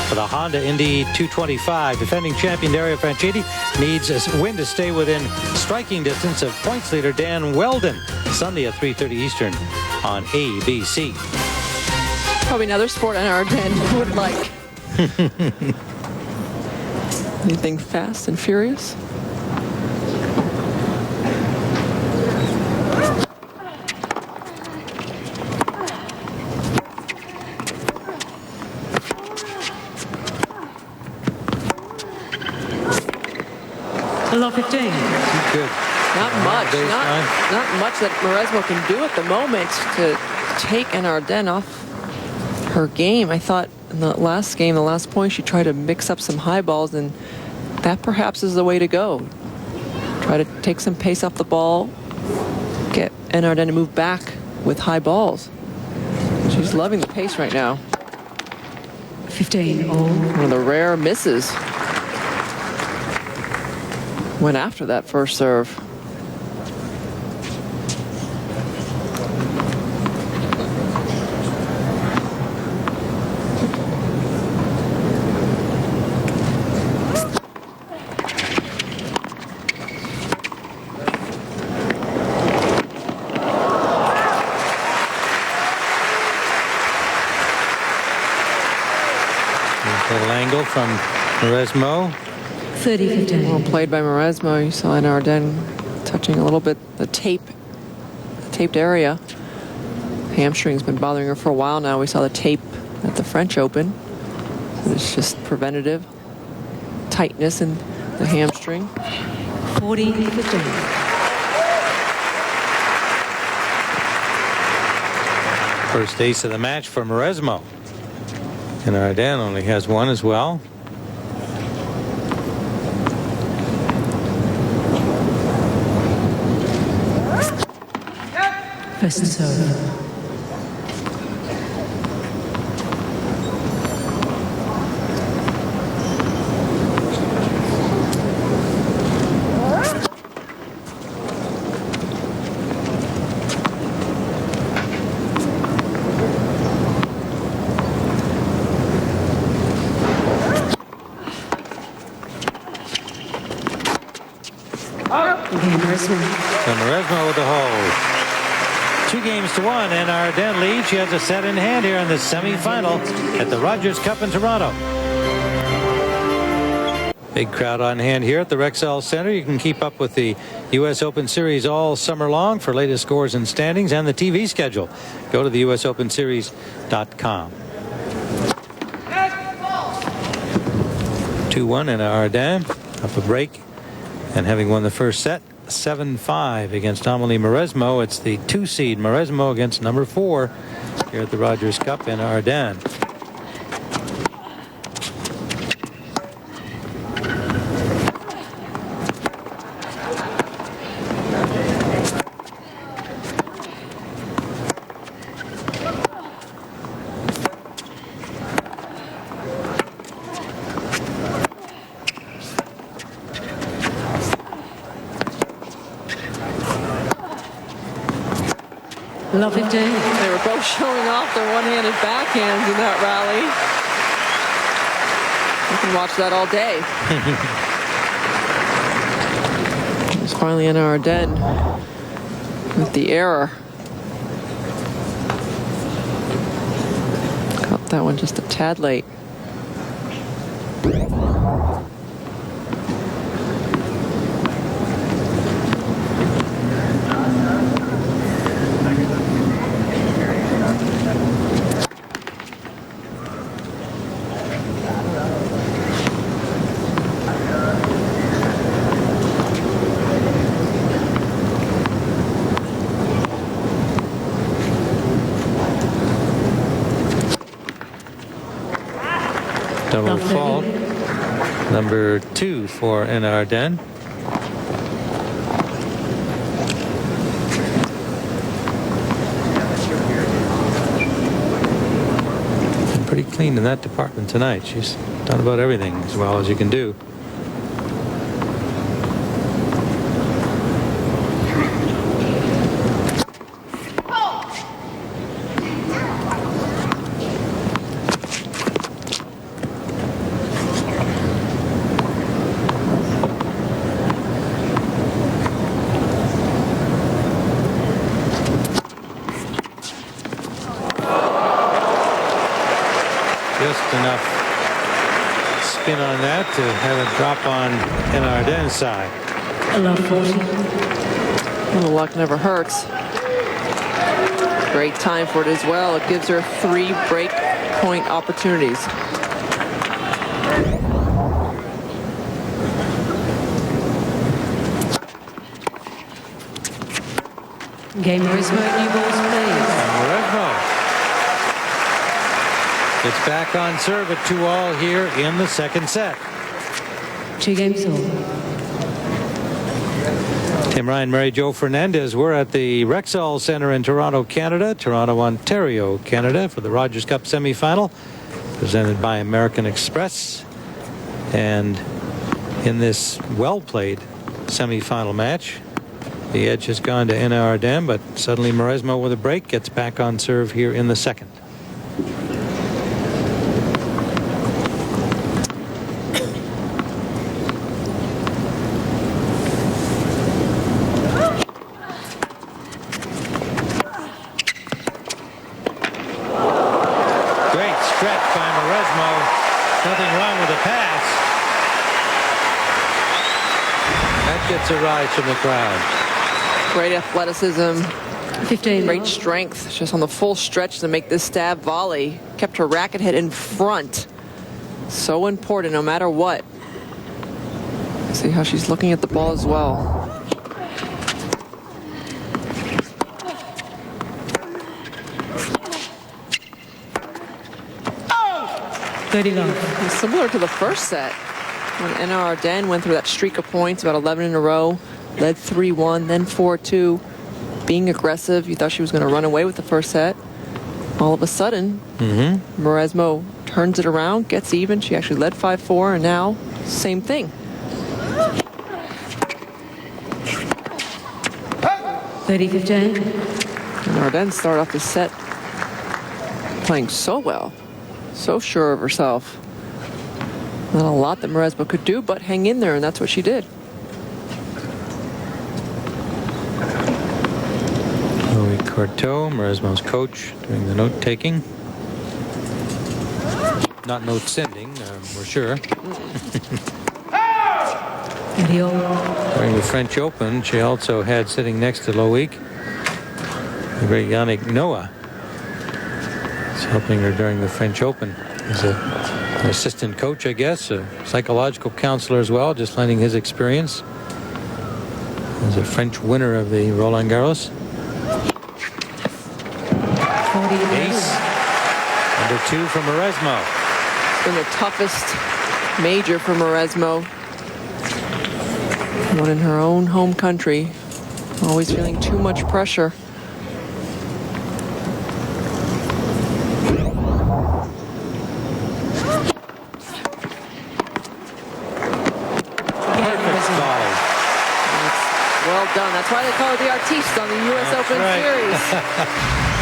for the Honda Indy 225. Defending champion Dario Franchitti needs a win to stay within striking distance of points leader Dan Weldon. Sunday at 3:30 Eastern on ABC. Probably another sport in Ardennes would like. Anything fast and furious? Below 15. Good. Not much. Baseline. Not much that Mauresmo can do at the moment to take an Ardennes off her game. I thought in the last game, the last point, she tried to mix up some high balls, and that perhaps is the way to go. Try to take some pace off the ball, get an Ardennes to move back with high balls. She's loving the pace right now. 15 all. One of the rare misses. Went after that first serve. Little angle from Mauresmo. 30-15. Well played by Mauresmo. You saw an Ardennes touching a little bit the taped area. Hamstring's been bothering her for a while now. We saw the tape at the French Open. It's just preventative tightness in the hamstring. 40-15. First ace of the match for Mauresmo. And Ardennes only has one as well. First and serve. Game Mauresmo. So Mauresmo with the hold. 2-1, and Ardennes leads. She has a set in hand here in the semifinal at the Rogers Cup in Toronto. Big crowd on hand here at the Rexall Center. You can keep up with the U.S. Open Series all summer long for latest scores and standings and the TV schedule. Go to the USOpenSeries.com. 2-1 and Ardennes up a break and having won the first set 7-5 against Amélie Mauresmo. It's the 2 seed Mauresmo against number 4 here at the Rogers Cup in Ardennes. Below 15. They were both showing off their one-handed backhands in that rally. You can watch that all day. It's finally in Ardennes with the error. Caught that one just a tad late. Double fault. Number 2 for Ardennes. Been pretty clean in that department tonight. She's done about everything as well as you can do. spin on that to have it drop on Ardennes' side. Love 40. A little luck never hurts. Great time for it as well. It gives her 3 break point opportunities. Game Maresmo, new balls, please. Maresmo gets back on serve at 2-all here in the second set. 2 games all. Tim Ryan, Mary Jo Fernandez. We're at the Rexall Center in Toronto, Canada, Toronto, Ontario, Canada, for the Rogers Cup semifinal, presented by American Express. And in this well-played semifinal match, the edge has gone to Enna Ardennes, but suddenly Maresmo with a break gets back on serve here in the second. Great stretch by Maresmo. Nothing wrong with the pass. That gets a rise from the crowd. Great athleticism. 15. Great strength. Just on the full stretch to make this stab volley. Kept her racket head in front. So important no matter what. See how she's looking at the ball as well. $30. Similar to the first set, when Enna Ardennes went through that streak of points, about 11 in a row, led 3-1, then 4-2, being aggressive. You thought she was going to run away with the first set. All of a sudden, Maresmo turns it around, gets even. She actually led 5-4, and now, same thing. 30-15. And Ardennes started off the set playing so well, so sure of herself. Not a lot that Maresmo could do, but hang in there, and that's what she did. Louis Courteau, Maresmo's coach, doing the note-taking. Not note-sending, we're sure. During the French Open, she also had sitting next to Loic, the great Yannick Noah. He's helping her during the French Open as an assistant coach, I guess, a psychological counselor as well, just lending his experience as a French winner of the Roland Garros. Ace, number 2 for Maresmo. Been the toughest major for Maresmo. One in her own home country. Always feeling too much pressure. Well done. That's why they call her the artiste on the U.S. Open Series.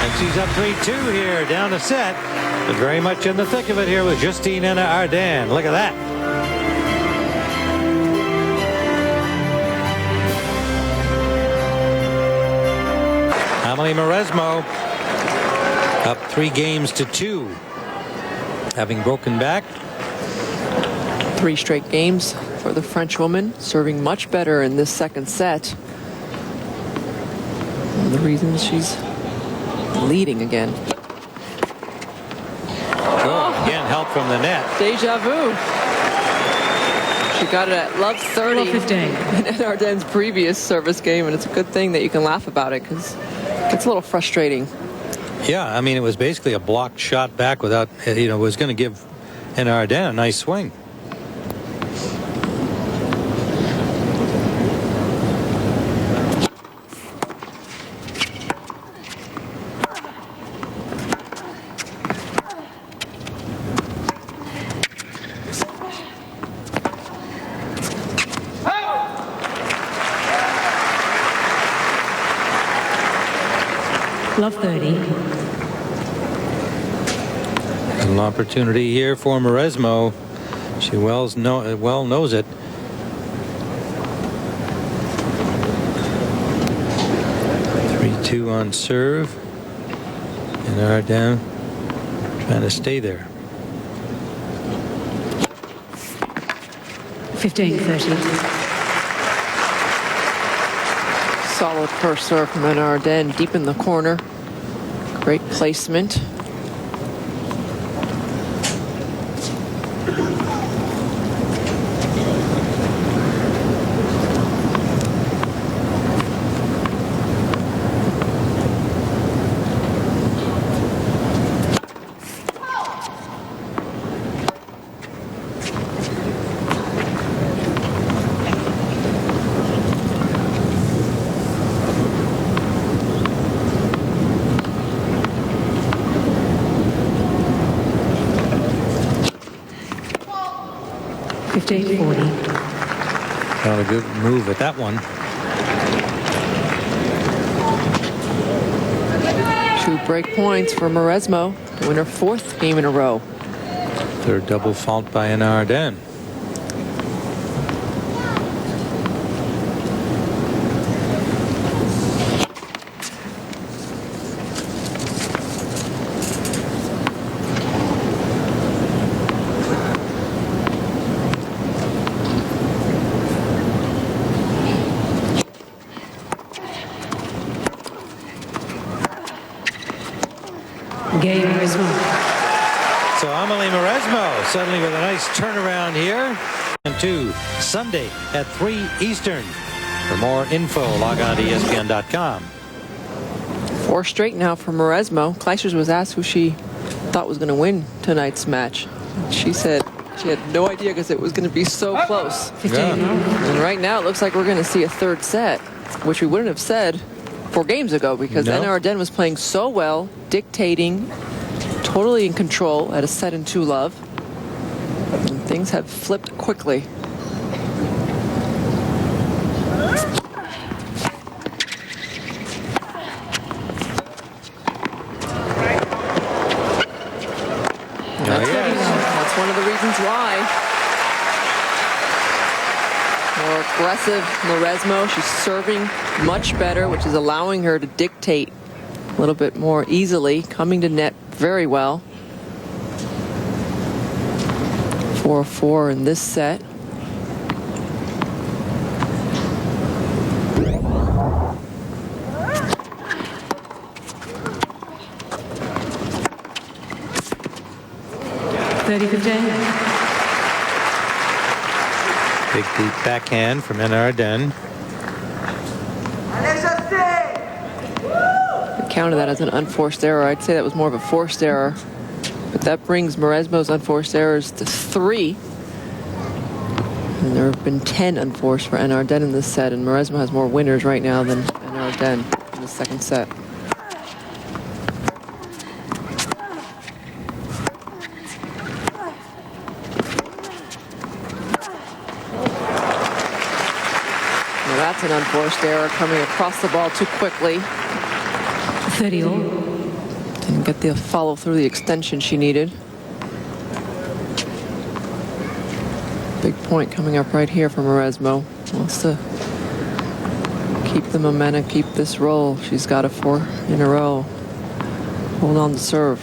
And she's up 3-2 here, down a set, but very much in the thick of it here with Justine Enna Ardennes. Look at that. Amelie Maresmo up 3-2, having broken back. 3 straight games for the French woman, serving much better in this second set. One of the reasons she's leading again. Oh, again, help from the net. Deja vu. She got it at love 30 in Ardennes' previous service game, and it's a good thing that you can laugh about it because it's a little frustrating. Yeah, I mean, it was basically a blocked shot back without, it was going to give Enna Ardennes a nice swing. Love 30. An opportunity here for Maresmo. She well knows it. Two on serve, and Ardennes trying to stay there. 15-30. Solid first serve from Anna Ardern, deep in the corner. Great placement. Not a good move at that one. 2 break points for Mauresmo to win her 4th game in a row. Third double fault by Anna Ardern. Game Mauresmo. So Amelie Mauresmo suddenly with a nice turnaround here. And 2 Sunday at 3 Eastern. For more info, log on to ESPN.com. 4 straight now for Mauresmo. Clijsters was asked who she thought was going to win tonight's match. She said she had no idea because it was going to be so close. 15. And right now it looks like we're going to see a 3rd set, which we wouldn't have said 4 games ago because Anna Ardern was playing so well, dictating, totally in control at a 7-2 love. And things have flipped quickly. That's one of the reasons why. More aggressive Mauresmo. She's serving much better, which is allowing her to dictate a little bit more easily, coming to net very well. 4-4 in this set. Big deep backhand from Anna Ardern. Counted that as an unforced error. I'd say that was more of a forced error. But that brings Mauresmo's unforced errors to 3. And there have been 10 unforced for Anna Ardern in this set. And Mauresmo has more winners right now than Anna Ardern in the 2nd set. Now that's an unforced error coming across the ball too quickly. 30 all. Didn't get the follow through the extension she needed. Big point coming up right here for Mauresmo. Wants to keep the momentum, keep this roll. She's got a 4 in a row. Hold on to serve.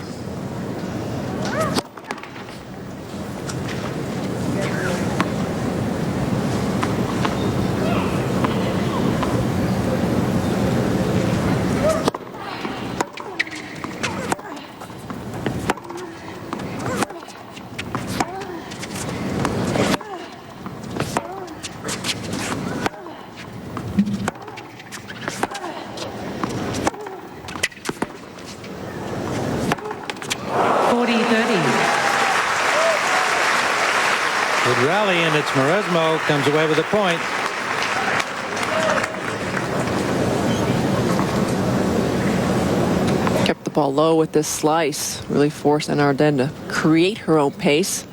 Good rally, and it's Mauresmo comes away with a point. Kept the ball low with this slice. Really forced Anna Ardern to create her own pace.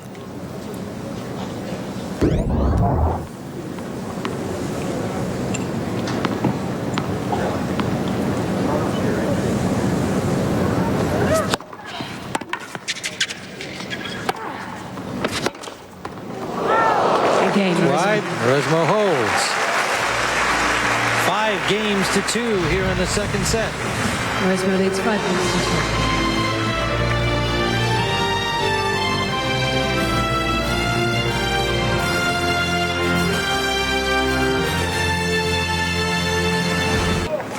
Wide, Mauresmo holds. 5-2 here in the 2nd set. Mauresmo leads 5-2.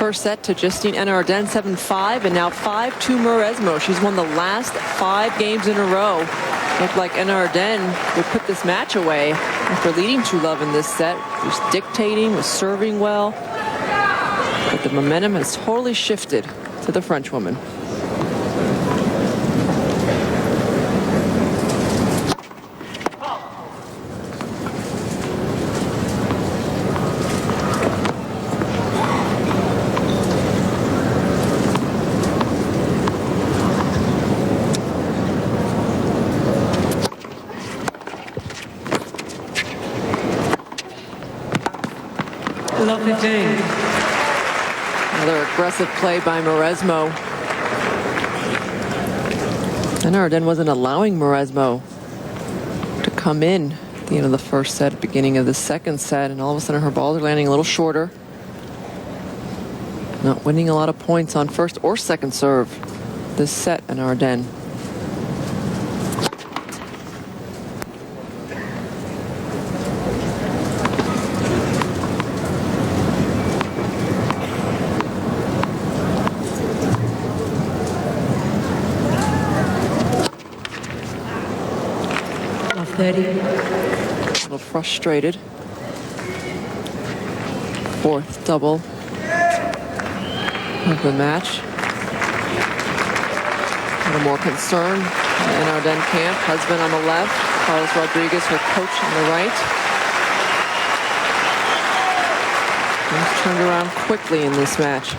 first set to Justine Henin-Ardenne, 7-5, and now 5-2 Mauresmo. She's won the last 5 games in a row. Looked like Henin-Ardenne would put this match away after leading 2-love in this set. Was dictating, was serving well. But the momentum has totally shifted to the Frenchwoman. Love 15. Another aggressive play by Mauresmo. Henin-Ardenne wasn't allowing Mauresmo to come in at the end of the first set, beginning of the second set, and all of a sudden her balls are landing a little shorter. Not winning a lot of points on first or second serve this set, Henin-Ardenne. Love 30. A little frustrated. Fourth double of the match. A little more concern in Henin-Ardenne camp. Husband on the left, Carlos Rodriguez, her coach on the right. Things turned around quickly in this match.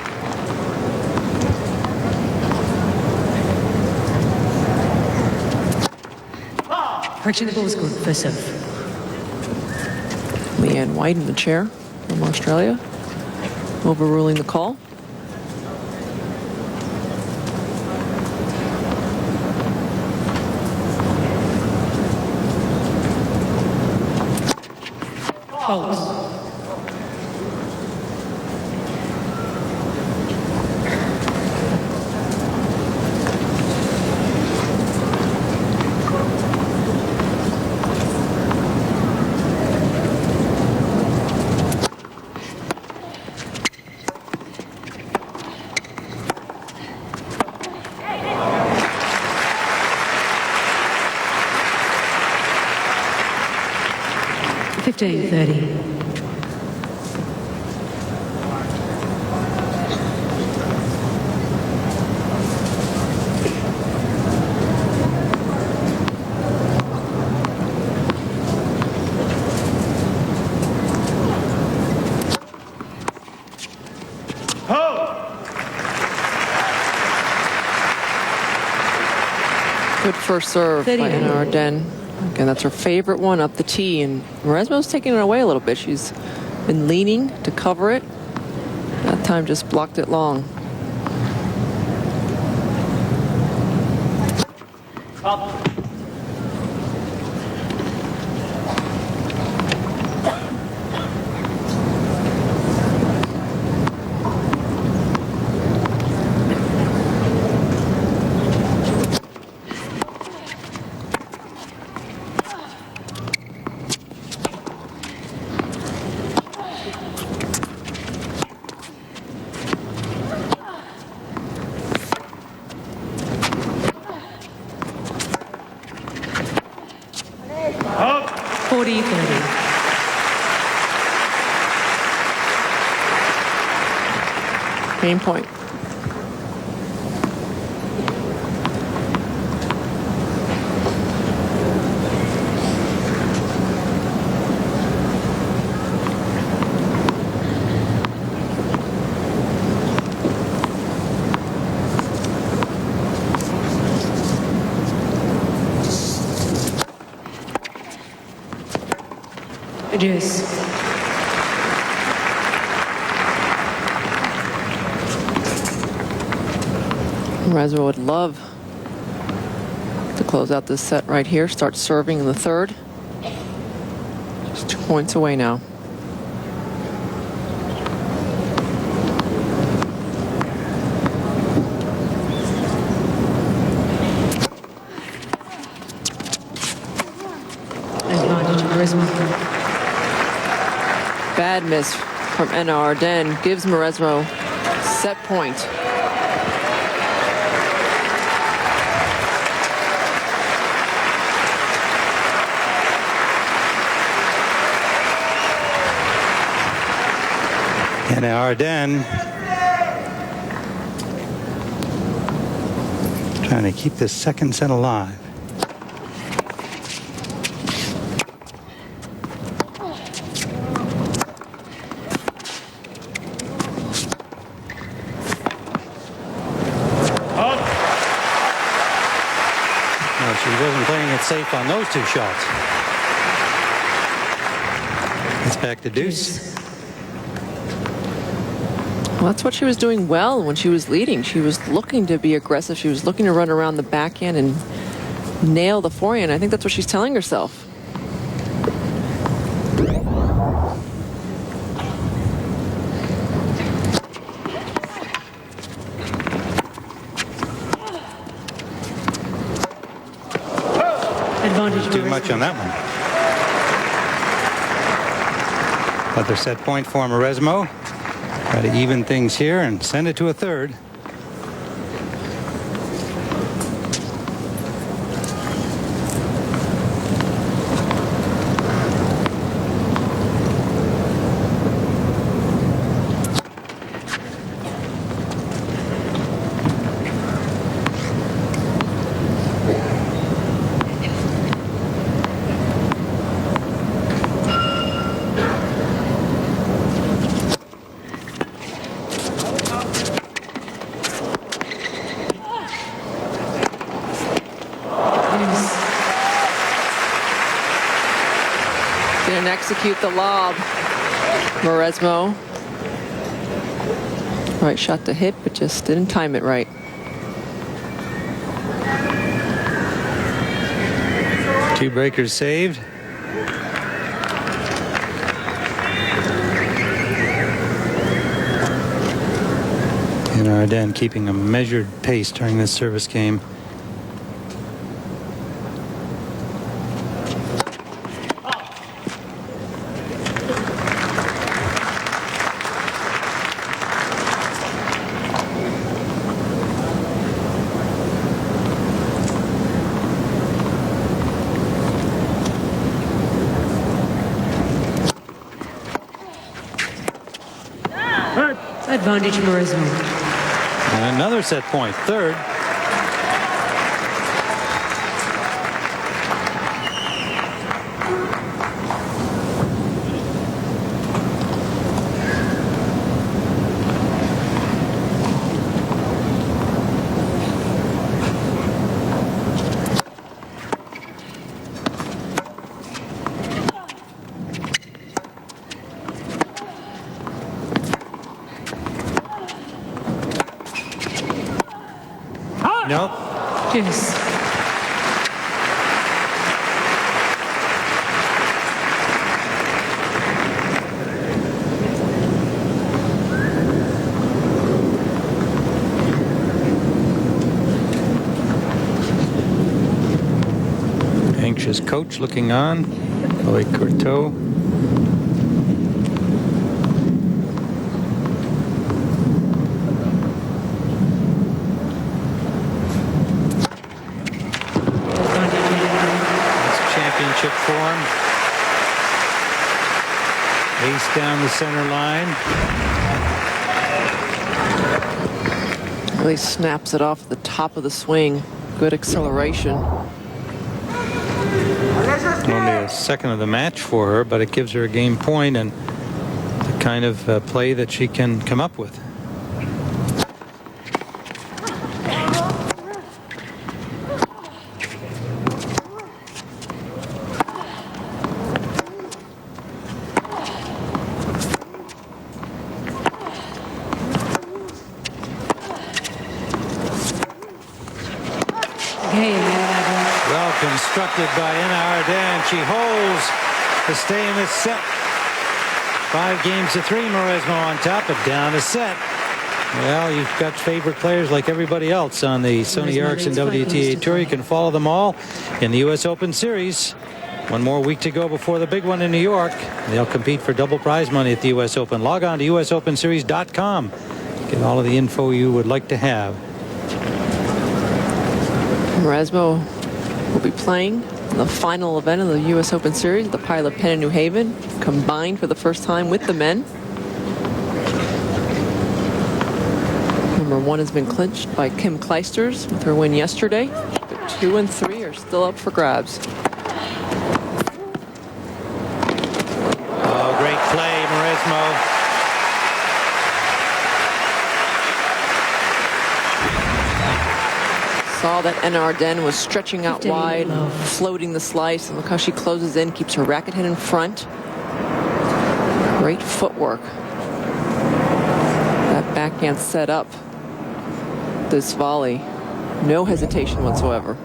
Correction, the ball was good. First serve. Leanne White in the chair from Australia, overruling the call. Fault. Fifteen 30. Good first serve by Henin-Ardenne. Again, that's her favorite one up the tee, and Mauresmo's taking it away a little bit. She's been leaning to cover it. That time just blocked it long. Up. 40 30. Game point. Edges. Mauresmo would love to close out this set right here. Start serving in the third. Just 2 points away now. Advantage of Mauresmo. Bad miss from Henin-Ardenne gives Mauresmo Set point. And Arden trying to keep this second set alive. No, she wasn't playing it safe on those two shots. It's back to deuce. Well, that's what she was doing well when she was leading. She was looking to be aggressive. She was looking to run around the backhand and nail the forehand. I think that's what she's telling herself. Advantage Too much on that one. Another set point for Mauresmo. Try to even things here and send it to a third. Didn't execute the lob. Mauresmo. Right shot to hit, but just didn't time it right. Two breakers saved. And Arden keeping a measured pace during this service game. Advantage Mauresmo. And another set point, third. Nope. Yes. Anxious coach looking on. Chloe Courteau. Championship form. Ace down the center line. Really snaps it off the top of the swing. Good acceleration. Only a second of the match for her, but it gives her a game point and the kind of play that she can come up with. Well constructed by Anna Arden. She holds to stay in this set. 5-3. Mauresmo on top, but down a set. Well, you've got favorite players like everybody else on the Sony Ericsson WTA Tour. You can follow them all in the U.S. Open Series. One more week to go before the big one in New York. They'll compete for double prize money at the U.S. Open. Log on to USOpenSeries.com Get all of the info you would like to have. Mauresmo will be playing in the final event of the U.S. Open Series, the Pilot Pen in New Haven, combined for the first time with the men. Number 1 has been clinched by Kim Clijsters with her win yesterday. But 2 and 3 are still up for grabs. Oh, great play, Mauresmo. Saw that Anna Arden was stretching out wide, floating the slice, and look how she closes in, keeps her racket head in front. Great footwork. That backhand set up this volley. No hesitation whatsoever.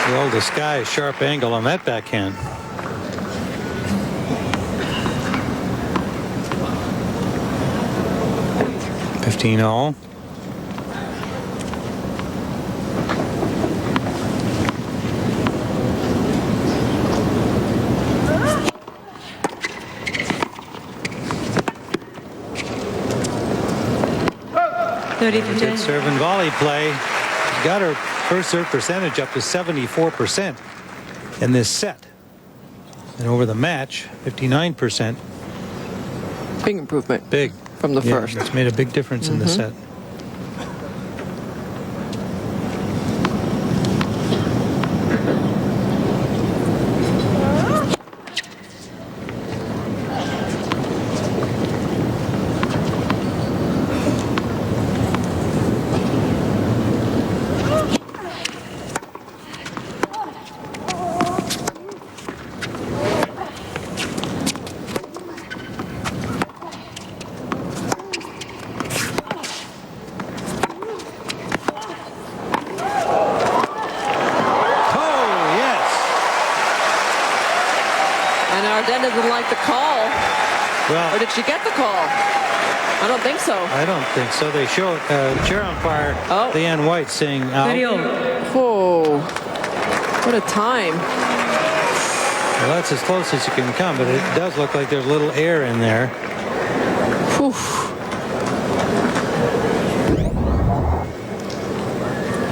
Well, the sky is sharp angle on that backhand. $15-all. Good serve and volley play. She's got her first serve percentage up to 74% in this set. And over the match, 59%. Big improvement. Big. From the first. It's made a big difference in the set. Doesn't like the call. Well, or did she get the call? I don't think so. I don't think so. They show chair umpire Leanne White saying out. Oh, what a time. Well, that's as close as you can come, but it does look like there's a little air in there. Whew.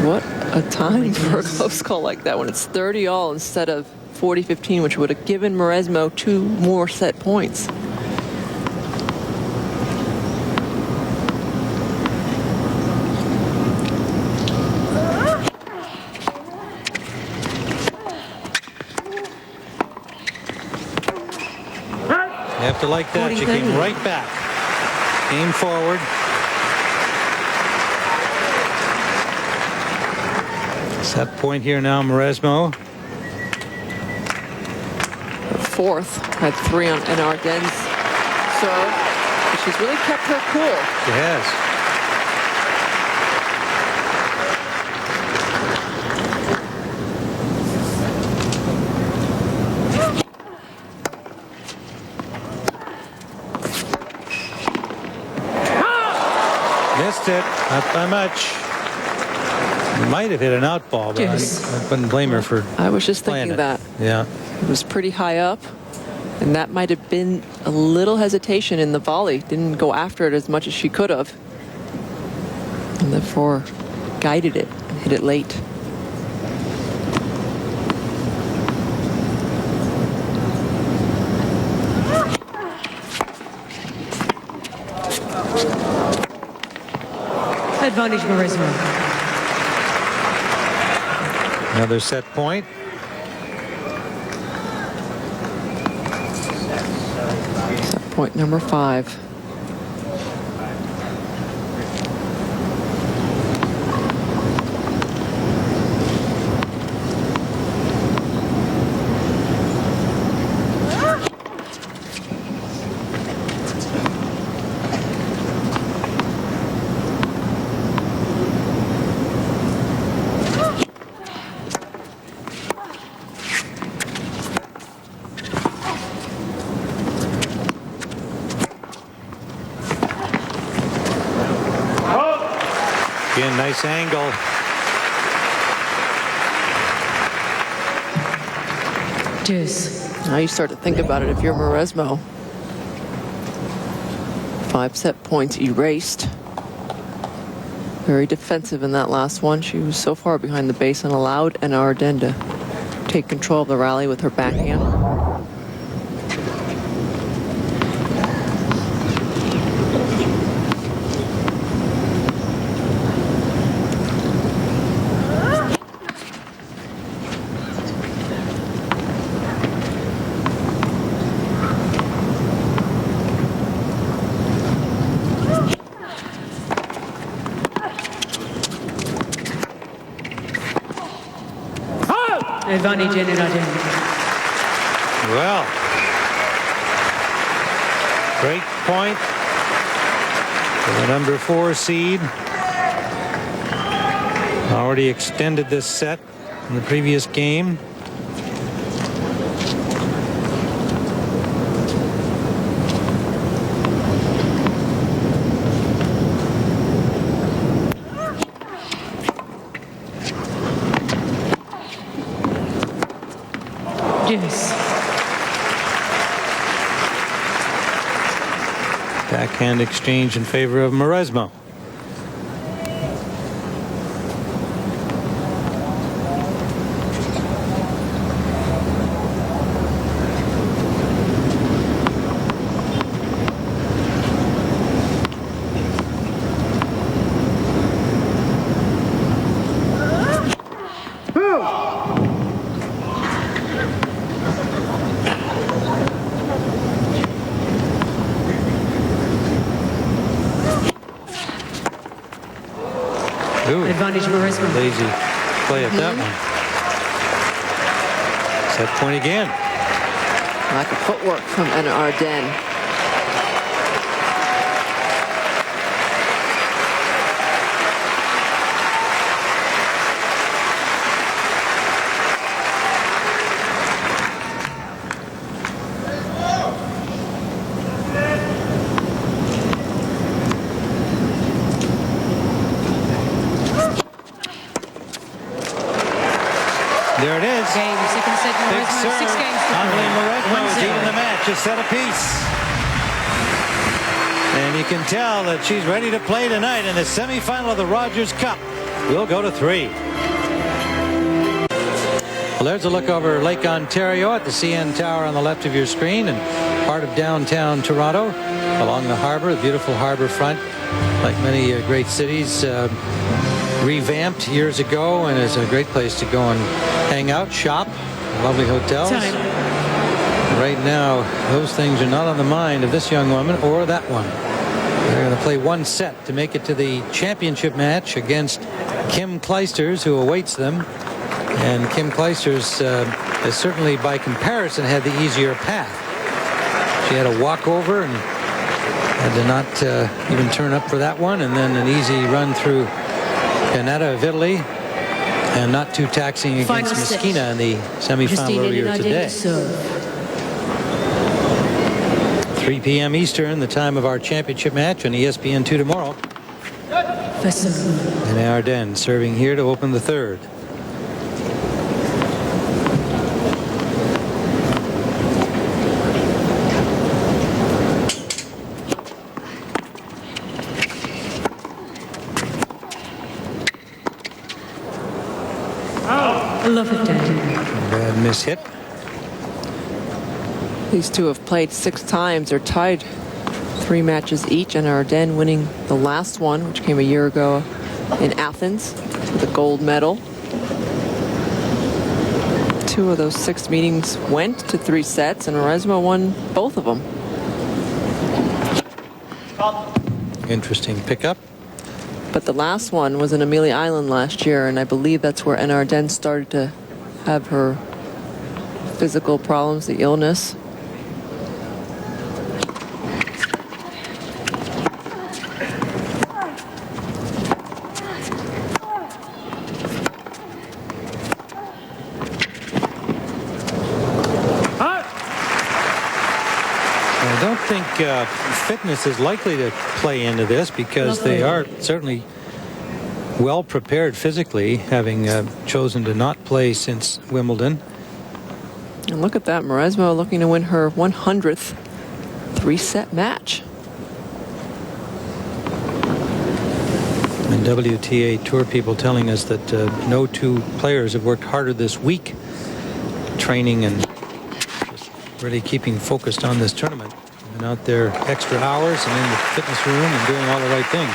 What a time for a close call like that when it's 30-all instead of 40-15, which would have given Mauresmo 2 more set points. You have to like that. She came right back. Came forward. Set point here now, Mauresmo. Fourth, had 3 on Anna Arden's serve. But she's really kept her cool. She has. Missed it, not by much. Might have hit an out ball, but I wouldn't blame her for I was just thinking it. that. Yeah. It was pretty high up, and that might have been a little hesitation in the volley. Didn't go after it as much as she could have, and therefore guided it and hit it late. Advantage Mauresmo. Another set point. Set point number 5. Again, nice angle. Deuce. Now you start to think about it if you're Mauresmo. 5 set points erased. Very defensive in that last one. She was so far behind the base and allowed Anna Arden to take control of the rally with her backhand. Advantage in Arden. Well, great point for the number 4 seed. Already extended this set in the previous game. Deuce. Backhand exchange in favor of Mauresmo. Advantage Mauresmo. Lazy play at that one. Set point again. Lack of footwork from Anna Arden. There it is. Game, second set, Big Mauresmo, serve. 6 games to Amelie Mauresmo is 1-0. even the match. A set apiece. And you can tell that she's ready to play tonight in the semifinal of the Rogers Cup. We'll go to 3. Well, there's a look over Lake Ontario at the CN Tower on the left of your screen and part of downtown Toronto along the harbor, the beautiful harbor front, like many great cities. Revamped years ago and is a great place to go and hang out, shop, lovely hotels. Time. Right now, those things are not on the mind of this young woman or that one. They're going to play one set to make it to the championship match against Kim Clijsters, who awaits them. And Kim Clijsters has certainly, by comparison, had the easier path. She had a walkover and had to not even turn up for that one, and then an easy run through Canada of Italy, and not too taxing against Meskina in the semifinal earlier today. 3 p.m. Eastern, the time of our championship match on ESPN2 tomorrow. And Arden serving here to open the third. Love it, Daddy. Bad miss hit. These two have played 6 times. They're tied 3 matches each, and Arden winning the last one, which came a year ago in Athens with a gold medal. 2 of those 6 meetings went to 3 sets, and Mauresmo won both of them. Interesting pickup. But the last one was in Amelia Island last year, and I believe that's where Anna Arden started to have her physical problems, the illness. I don't think fitness is likely to play into this because they are certainly well prepared physically, having chosen to not play since Wimbledon. And look at that, Mauresmo looking to win her 100th three-set match. And WTA Tour people telling us that no two players have worked harder this week, training and just really keeping focused on this tournament. They've been out there extra hours and in the fitness room and doing all the right things.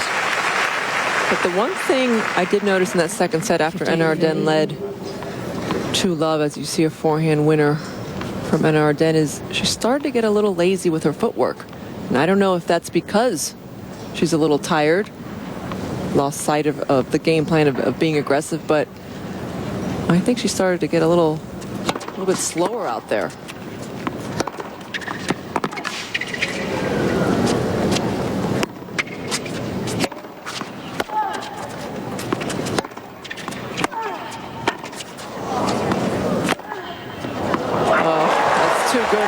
But the one thing I did notice in that second set after Anna Ardern led 2-love, as you see a forehand winner from Anna Ardern, is she started to get a little lazy with her footwork. And I don't know if that's because she's a little tired, lost sight of the game plan of being aggressive, but I think she started to get a little bit slower out there.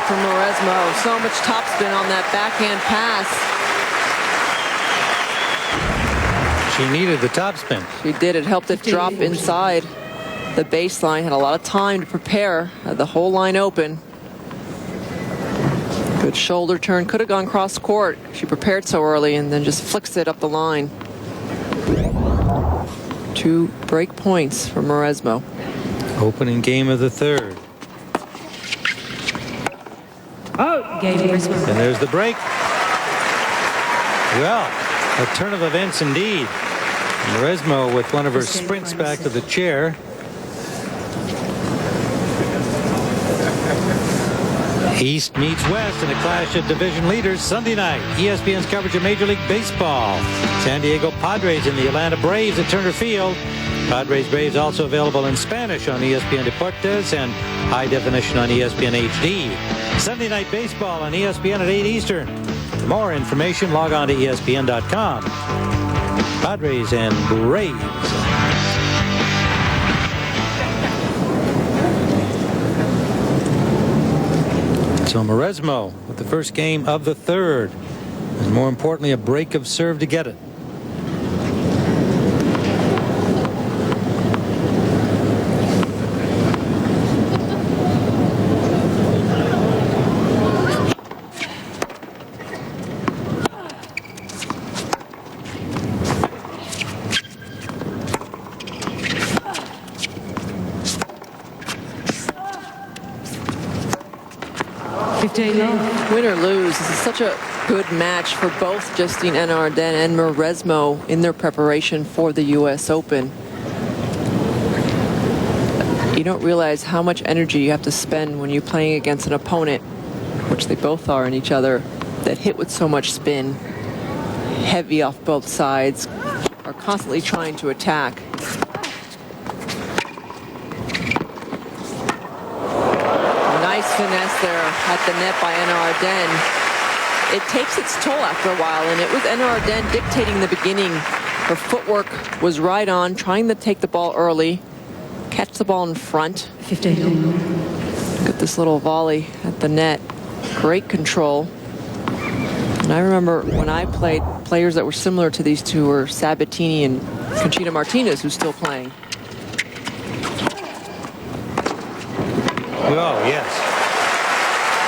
From Mauresmo. So much topspin on that backhand pass. She needed the topspin. She did. It helped it drop inside the baseline. Had a lot of time to prepare. Had the whole line open. Good shoulder turn. Could have gone cross court. She prepared so early and then just flicks it up the line. 2 break points for Mauresmo. Opening game of the third. Gabe Mauresmo. And there's the break. Well, a turn of events indeed. Mauresmo with one of her sprints back to the chair. East meets West in a clash of division leaders Sunday night. ESPN's coverage of Major League Baseball. San Diego Padres and the Atlanta Braves at Turner Field. Padres Braves also available in Spanish on ESPN Deportes and high definition on ESPN HD. Sunday Night Baseball on ESPN at 8 Eastern. For more information, log on to ESPN.com. Padres and Braves. So Mauresmo with the first game of the third. And more importantly, a break of serve to get it. Win or lose, this is such a good match for both Justine Anna Ardern and Mauresmo in their preparation for the U.S. Open. You don't realize how much energy you have to spend when you're playing against an opponent, which they both are in each other, that hit with so much spin, heavy off both sides, are constantly trying to attack. Finesse there at the net by Anna Ardern. It takes its toll after a while, and it was Anna Ardern dictating the beginning. Her footwork was right on, trying to take the ball early, catch the ball in front. 15. Look at this little volley at the net. Great control. And I remember when I played, players that were similar to these two were Sabatini and Conchita Martinez, who's still playing. Oh, yes.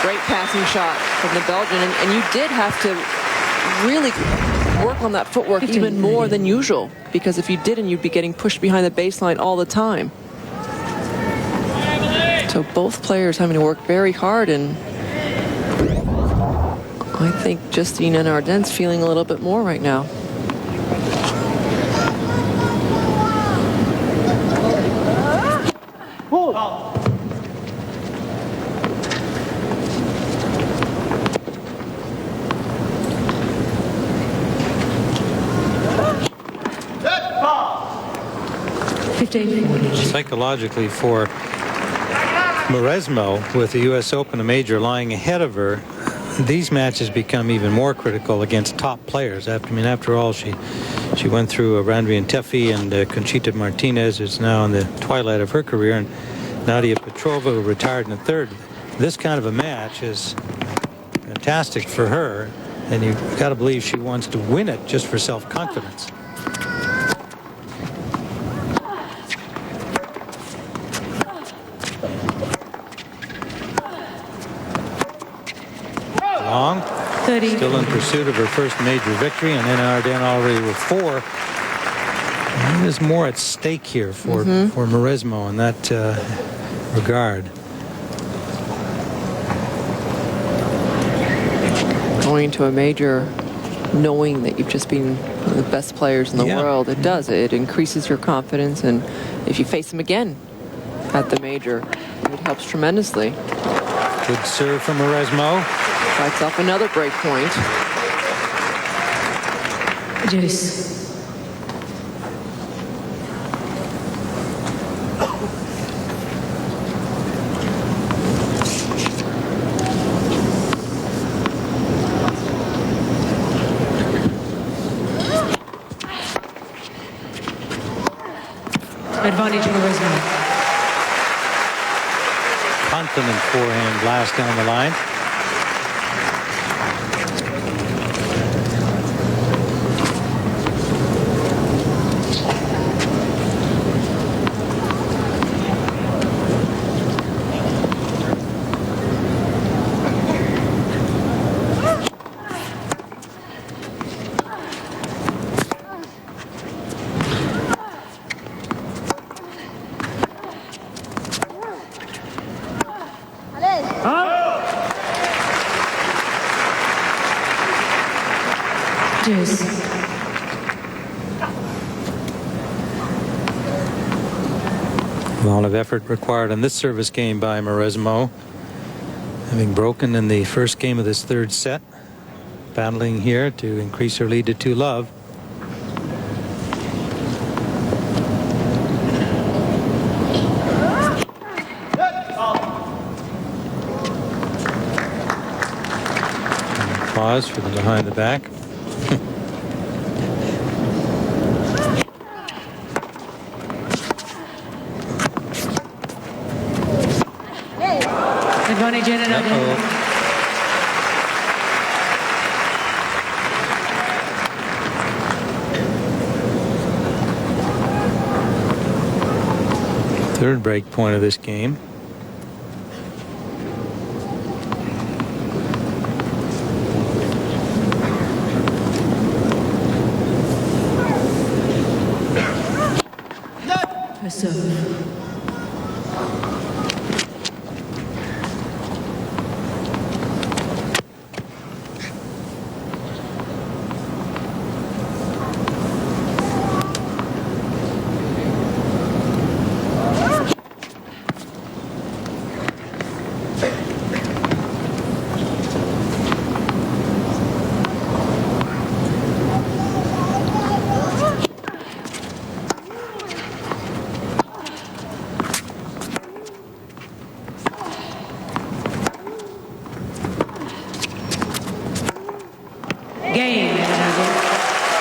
Great passing shot from the Belgian, and you did have to really work on that footwork even more than usual, because if you didn't, you'd be getting pushed behind the baseline all the time. So both players having to work very hard, and I think Justine Anna Ardern's feeling a little bit more right now. Psychologically for Mauresmo, with the U.S. Open, a major lying ahead of her, these matches become even more critical against top players. After all, she went through Randrian Teffi and Conchita Martinez, who's now in the twilight of her career, and Nadia Petrova, who retired in the third. This kind of a match is fantastic for her, and you've got to believe she wants to win it just for self-confidence. 30. Still in pursuit of her first major victory, and Anna Arden already with 4. And there's more at stake here for Mauresmo in that regard. Going to a major knowing that you've just been one of the best players in the world, it does. It increases your confidence, and if you face them again at the major, it helps tremendously. Good serve from Mauresmo. Fights off another break point. Deuce. Advantage Mauresmo. Confident forehand blast down the line. Deuce. A lot of effort required in this service game by Mauresmo, having broken in the first game of this third set, battling here to increase her lead to 2-love. Pause for the behind the back. Advantage Anna Arden. Third break point of this game. Serve. Game.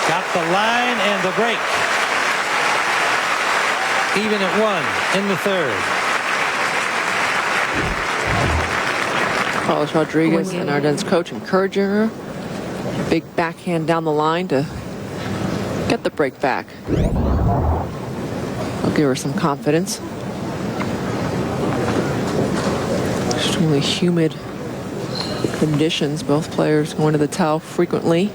Got the line and the break. Even at 1 in the third. Carlos Rodriguez and Arden's coach encouraging her. Big backhand down the line to get the break back. I'll give her some confidence. Extremely humid conditions. Both players going to the towel frequently.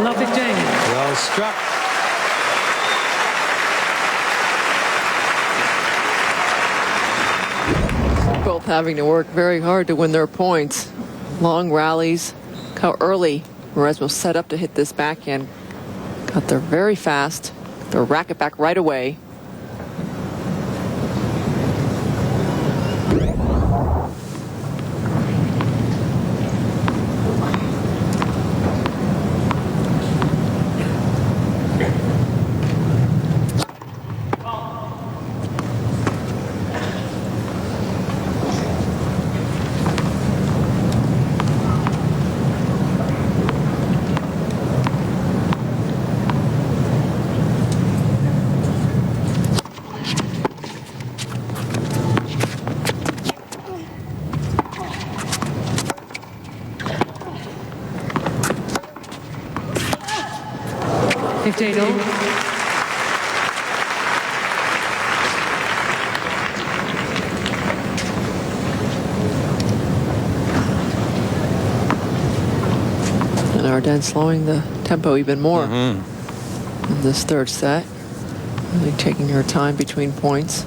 Love 15. Well struck. Both having to work very hard to win their points. Long rallies. Look how early Mauresmo set up to hit this backhand. Got there very fast. Their racket back right away. 15 all. And Arden slowing the tempo even more in this third set. Really taking her time between points.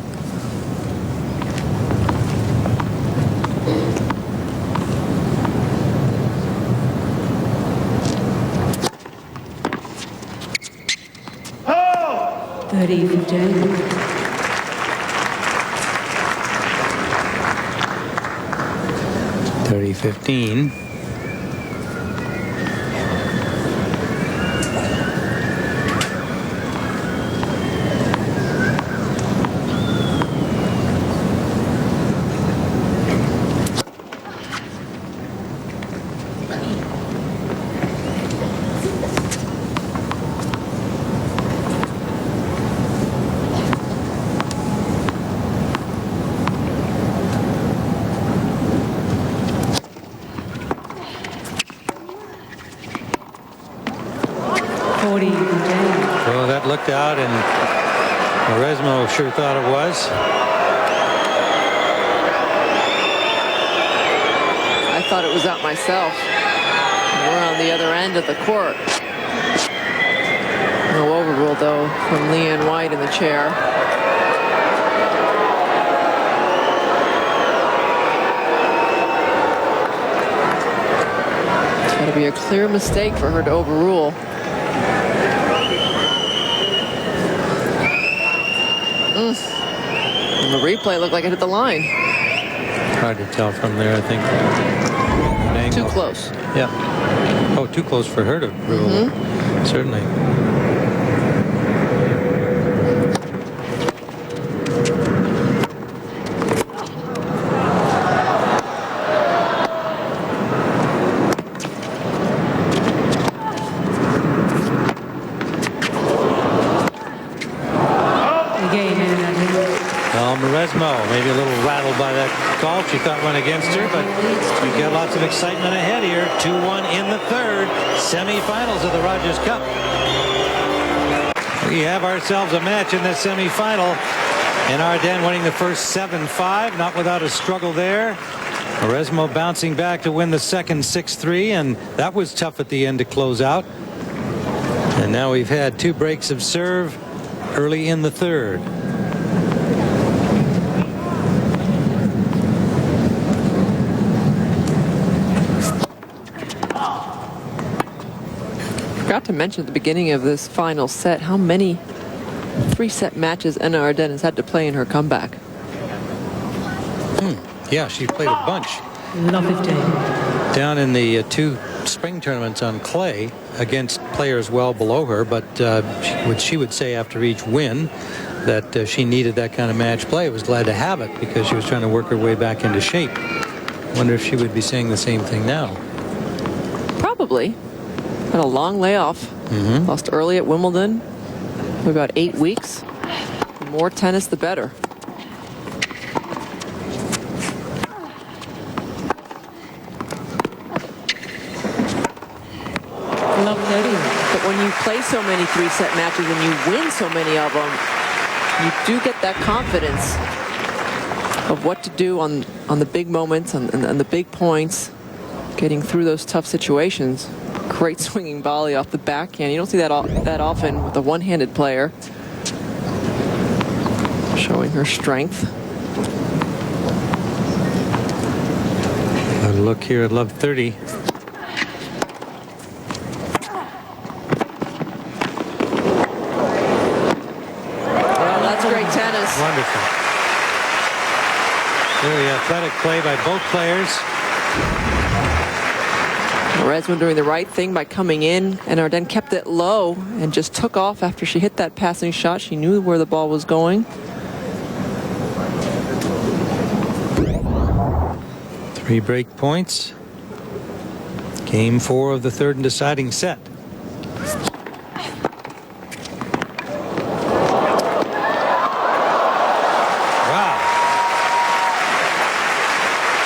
Oh! 30-15. 30-15. Well, that looked out, and Mauresmo sure thought it was. I thought it was out myself. We're on the other end of the court. No overrule, though, from Leanne White in the chair. It's got to be a clear mistake for her to overrule. And the replay looked like it hit the line. Hard to tell from there, I think. Too close. Yeah. Oh, too close for her to rule. Certainly. Well, Mauresmo maybe a little rattled by that call. She thought went against her, but we've got lots of excitement ahead here. 2-1 in the third, semifinals of the Rogers Cup. We have ourselves a match in the semifinal, and Arden winning the first 7-5, not without a struggle there. Mauresmo bouncing back to win the second 6-3, and that was tough at the end to close out. And now we've had 2 breaks of serve early in the third. Forgot to mention at the beginning of this final set how many 3-set matches Anna Arden has had to play in her comeback. Yeah, she played a bunch. Love 15. Down in the 2 spring tournaments on clay against players well below her, but she would say after each win that she needed that kind of match play. Was glad to have it because she was trying to work her way back into shape. Wonder if she would be saying the same thing now. Probably. Had a long layoff. Lost early at Wimbledon. For about 8 weeks. The more tennis, the better. Love 30. But when you play so many 3-set matches and you win so many of them, you do get that confidence of what to do on the big moments and the big points, getting through those tough situations. Great swinging volley off the backhand. You don't see that often with a one-handed player. Showing her strength. A look here at Love 30. Well, that's great tennis. Wonderful. Very athletic play by both players. Mauresmo doing the right thing by coming in, and Arden kept it low and just took off after she hit that passing shot. She knew where the ball was going. 3 break points. Game 4 of the third and deciding set. Wow.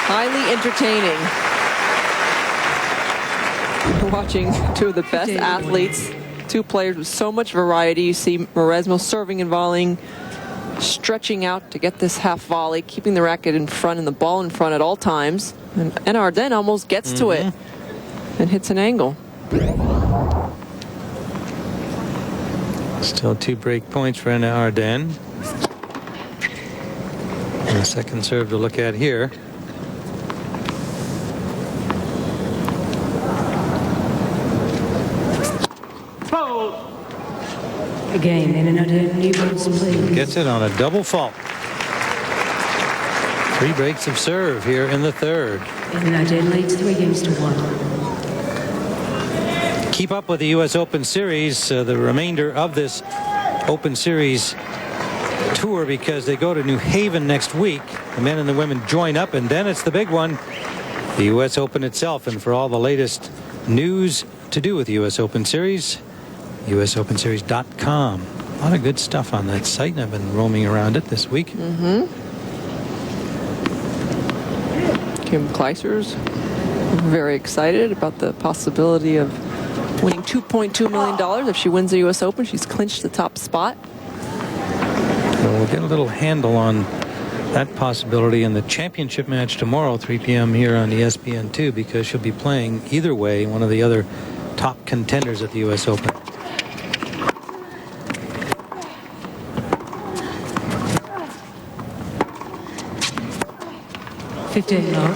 Highly entertaining. Watching 2 of the best athletes Two players with so much variety. You see Mauresmo serving and volleying, stretching out to get this half volley, keeping the racket in front and the ball in front at all times. And Arden almost gets to it and hits an angle. Still 2 break points for Anna Arden. And the second serve to look at here. Again, in another new balls, please. Gets it on a double fault. 3 breaks of serve here in the third. And Arden leads 3 games to 1. Keep up with the U.S. Open Series, the remainder of this Open Series tour, because they go to New Haven next week. The men and the women join up, and then it's the big one, the U.S. Open itself. And for all the latest news to do with the U.S. Open Series, USOpenSeries.com. A lot of good stuff on that site, and I've been roaming around it this week. Kim Clijsters very excited about the possibility of winning $2.2 million if she wins the U.S. Open. She's clinched the top spot. Well, we'll get a little handle on that possibility in the championship match tomorrow, 3 p.m. here on ESPN2, because she'll be playing either way one of the other top contenders at the U.S. Open. 15 love.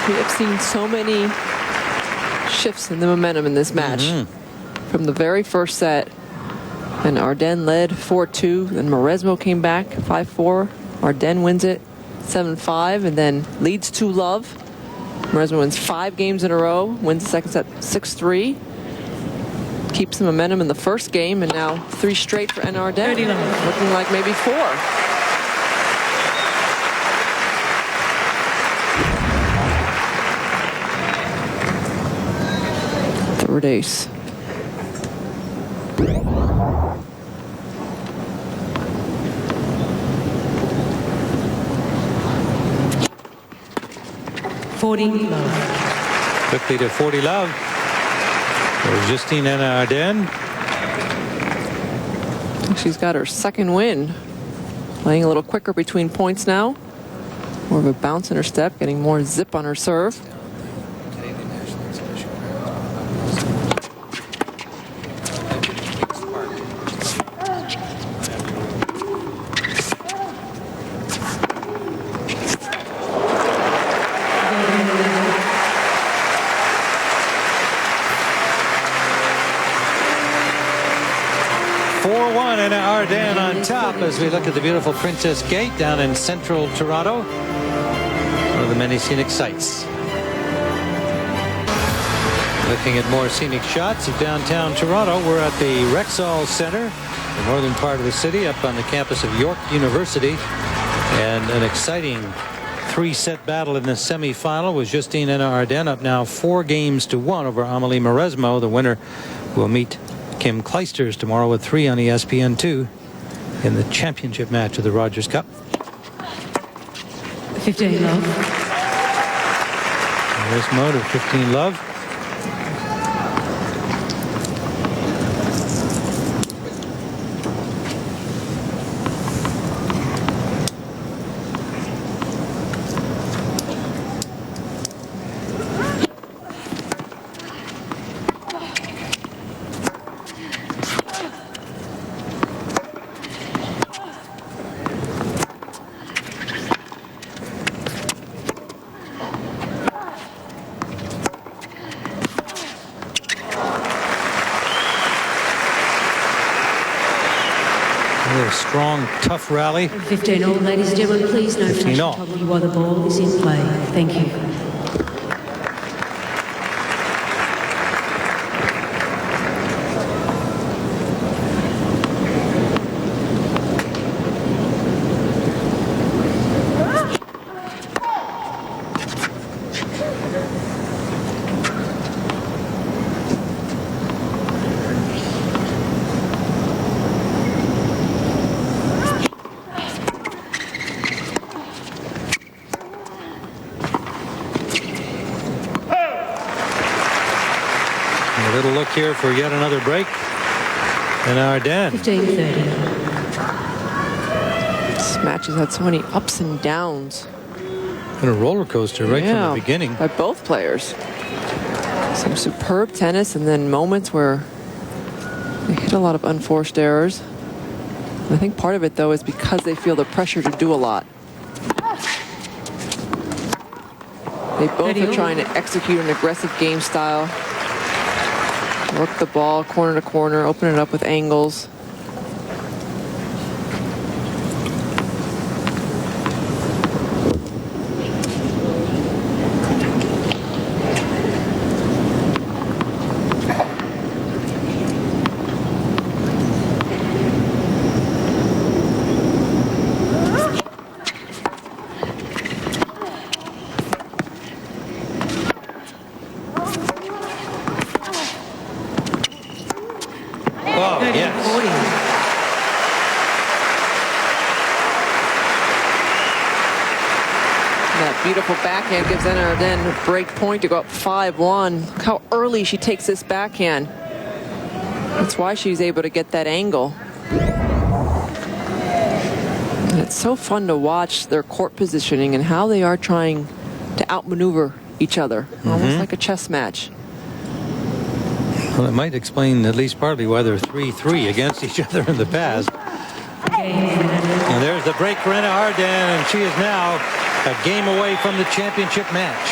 We have seen so many shifts in the momentum in this match. From the very first set, and Arden led 4-2, then Mauresmo came back 5-4. Arden wins it 7-5, and then leads 2-love. Mauresmo wins 5 games in a row, wins the second set 6-3. Keeps the momentum in the first game, and now 3 straight for Anna Arden. Looking like maybe 4. Third ace. Quickly to 40 love. There's Justine Anna Arden. She's got her second win. Playing a little quicker between points now. More of a bounce in her step, getting more zip on her serve. Arden on top as we look at the beautiful Princess Gate down in central Toronto. One of the many scenic sights. Looking at more scenic shots of downtown Toronto, we're at the Rexall Centre, the northern part of the city, up on the campus of York University. And an exciting 3-set battle in the semifinal with Justine Anna Arden up now 4 games to 1 over Amelie Mauresmo. The winner will meet Kim Clijsters tomorrow with 3 on ESPN2 in the championship match of the Rogers Cup. 15 love. Mauresmo to 15 love. Strong, tough rally. 15 all, ladies and gentlemen, please no flash on you while the ball is in play. Thank you. And a little look here for yet another break. And Arden. 15-30. This match has had so many ups and downs. And a roller coaster right from the beginning. By both players. Some superb tennis and then moments where they hit a lot of unforced errors. And I think part of it, though, is because they feel the pressure to do a lot. They both are trying to execute an aggressive game style. Work the ball corner to corner, open it up with angles. Beautiful backhand gives Anna Arden a break point to go up 5-1. Look how early she takes this backhand. That's why she's able to get that angle. And it's so fun to watch their court positioning and how they are trying to outmaneuver each other, almost like a chess match. Well, it might explain at least partly why they're 3-3 against each other in the past. And there's the break for Anna Arden, and she is now a game away from the championship match.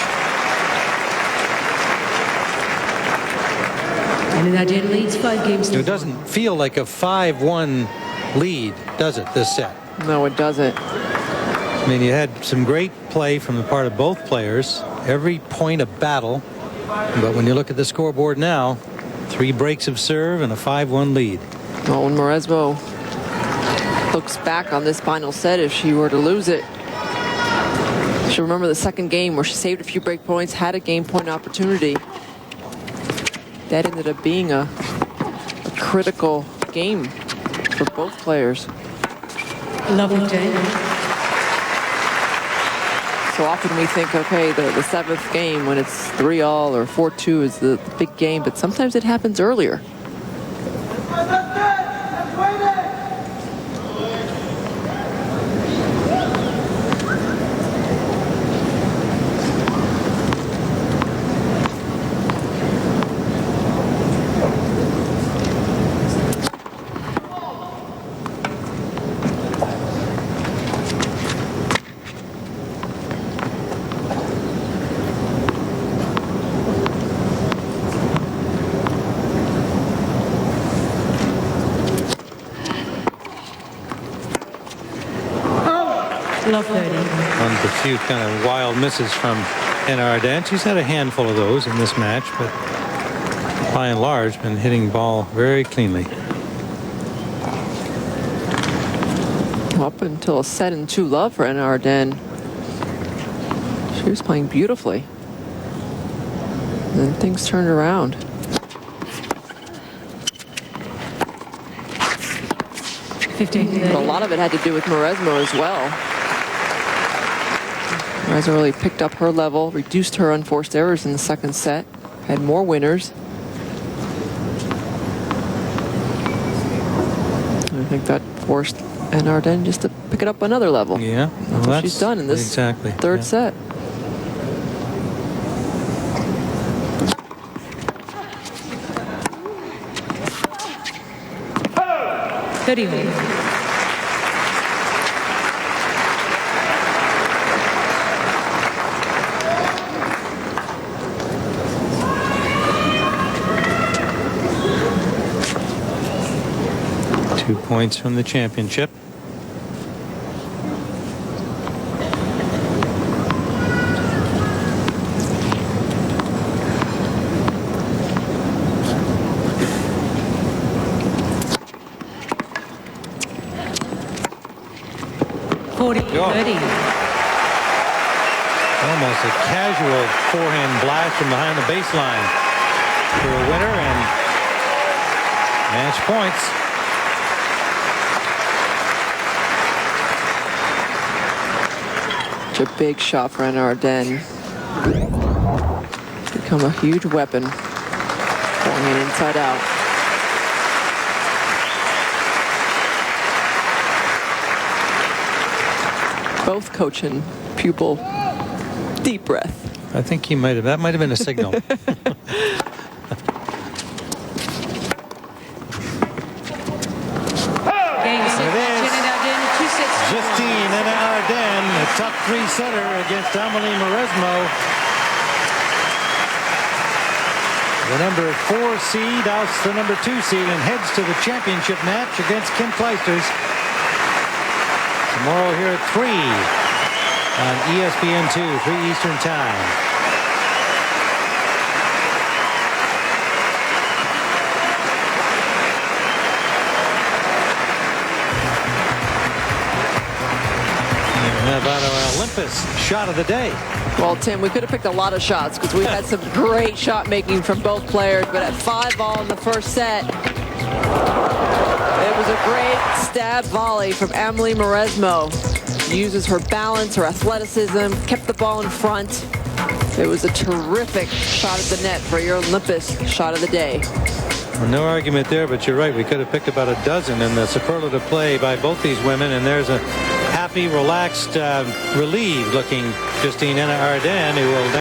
And Arden leads 5 games to 1. It doesn't feel like a 5-1 lead, does it, this set? No, it doesn't. I mean, you had some great play from the part of both players. Every point a battle. But when you look at the scoreboard now, 3 breaks of serve and a 5-1 lead. Well, when Mauresmo looks back on this final set, if she were to lose it, she'll remember the second game where she saved a few break points, had a game point opportunity. That ended up being a critical game for both players. Lovely day. So often we think, okay, the 7th game when it's 3-all or 4-2 is the big game, but sometimes it happens earlier. Love 30. One of the few kind of wild misses from Anna Arden. She's had a handful of those in this match, but by and large been hitting the ball very cleanly. Up until a 7-2 love for Anna Arden. She was playing beautifully. And then things turned around. But a lot of it had to do with Mauresmo as well. Mauresmo really picked up her level, reduced her unforced errors in the second set, had more winners. I think that forced Anna Arden just to pick it up another level. Yeah, that's what she's done in this third set. Two points from the championship. Almost a casual forehand blast from behind the baseline for a winner and match points. Such a big shot for Anna Arden. Become a huge weapon. Going in inside out. Both coach and pupil. Deep breath. I think he might have. That might have been a signal. Justine Henin-Ardenne, a top 3 setter against Amelie Mauresmo. The number 4 seed outs the number 2 seed and heads to the championship match against Kim Clijsters. Tomorrow here at 3 on ESPN2, 3 Eastern Time. About an Olympus shot of the day. Well, Tim, we could have picked a lot of shots because we've had some great shot making from both players, but at 5-all in the first set, it was a great stab volley from Amelie Mauresmo. Uses her balance, her athleticism, kept the ball in front. It was a terrific shot at the net for your Olympus shot of the day. Well, no argument there, but you're right. We could have picked about a dozen in the superlative play by both these women, and there's a happy, relaxed, relieved-looking Justine Henin-Ardenne who will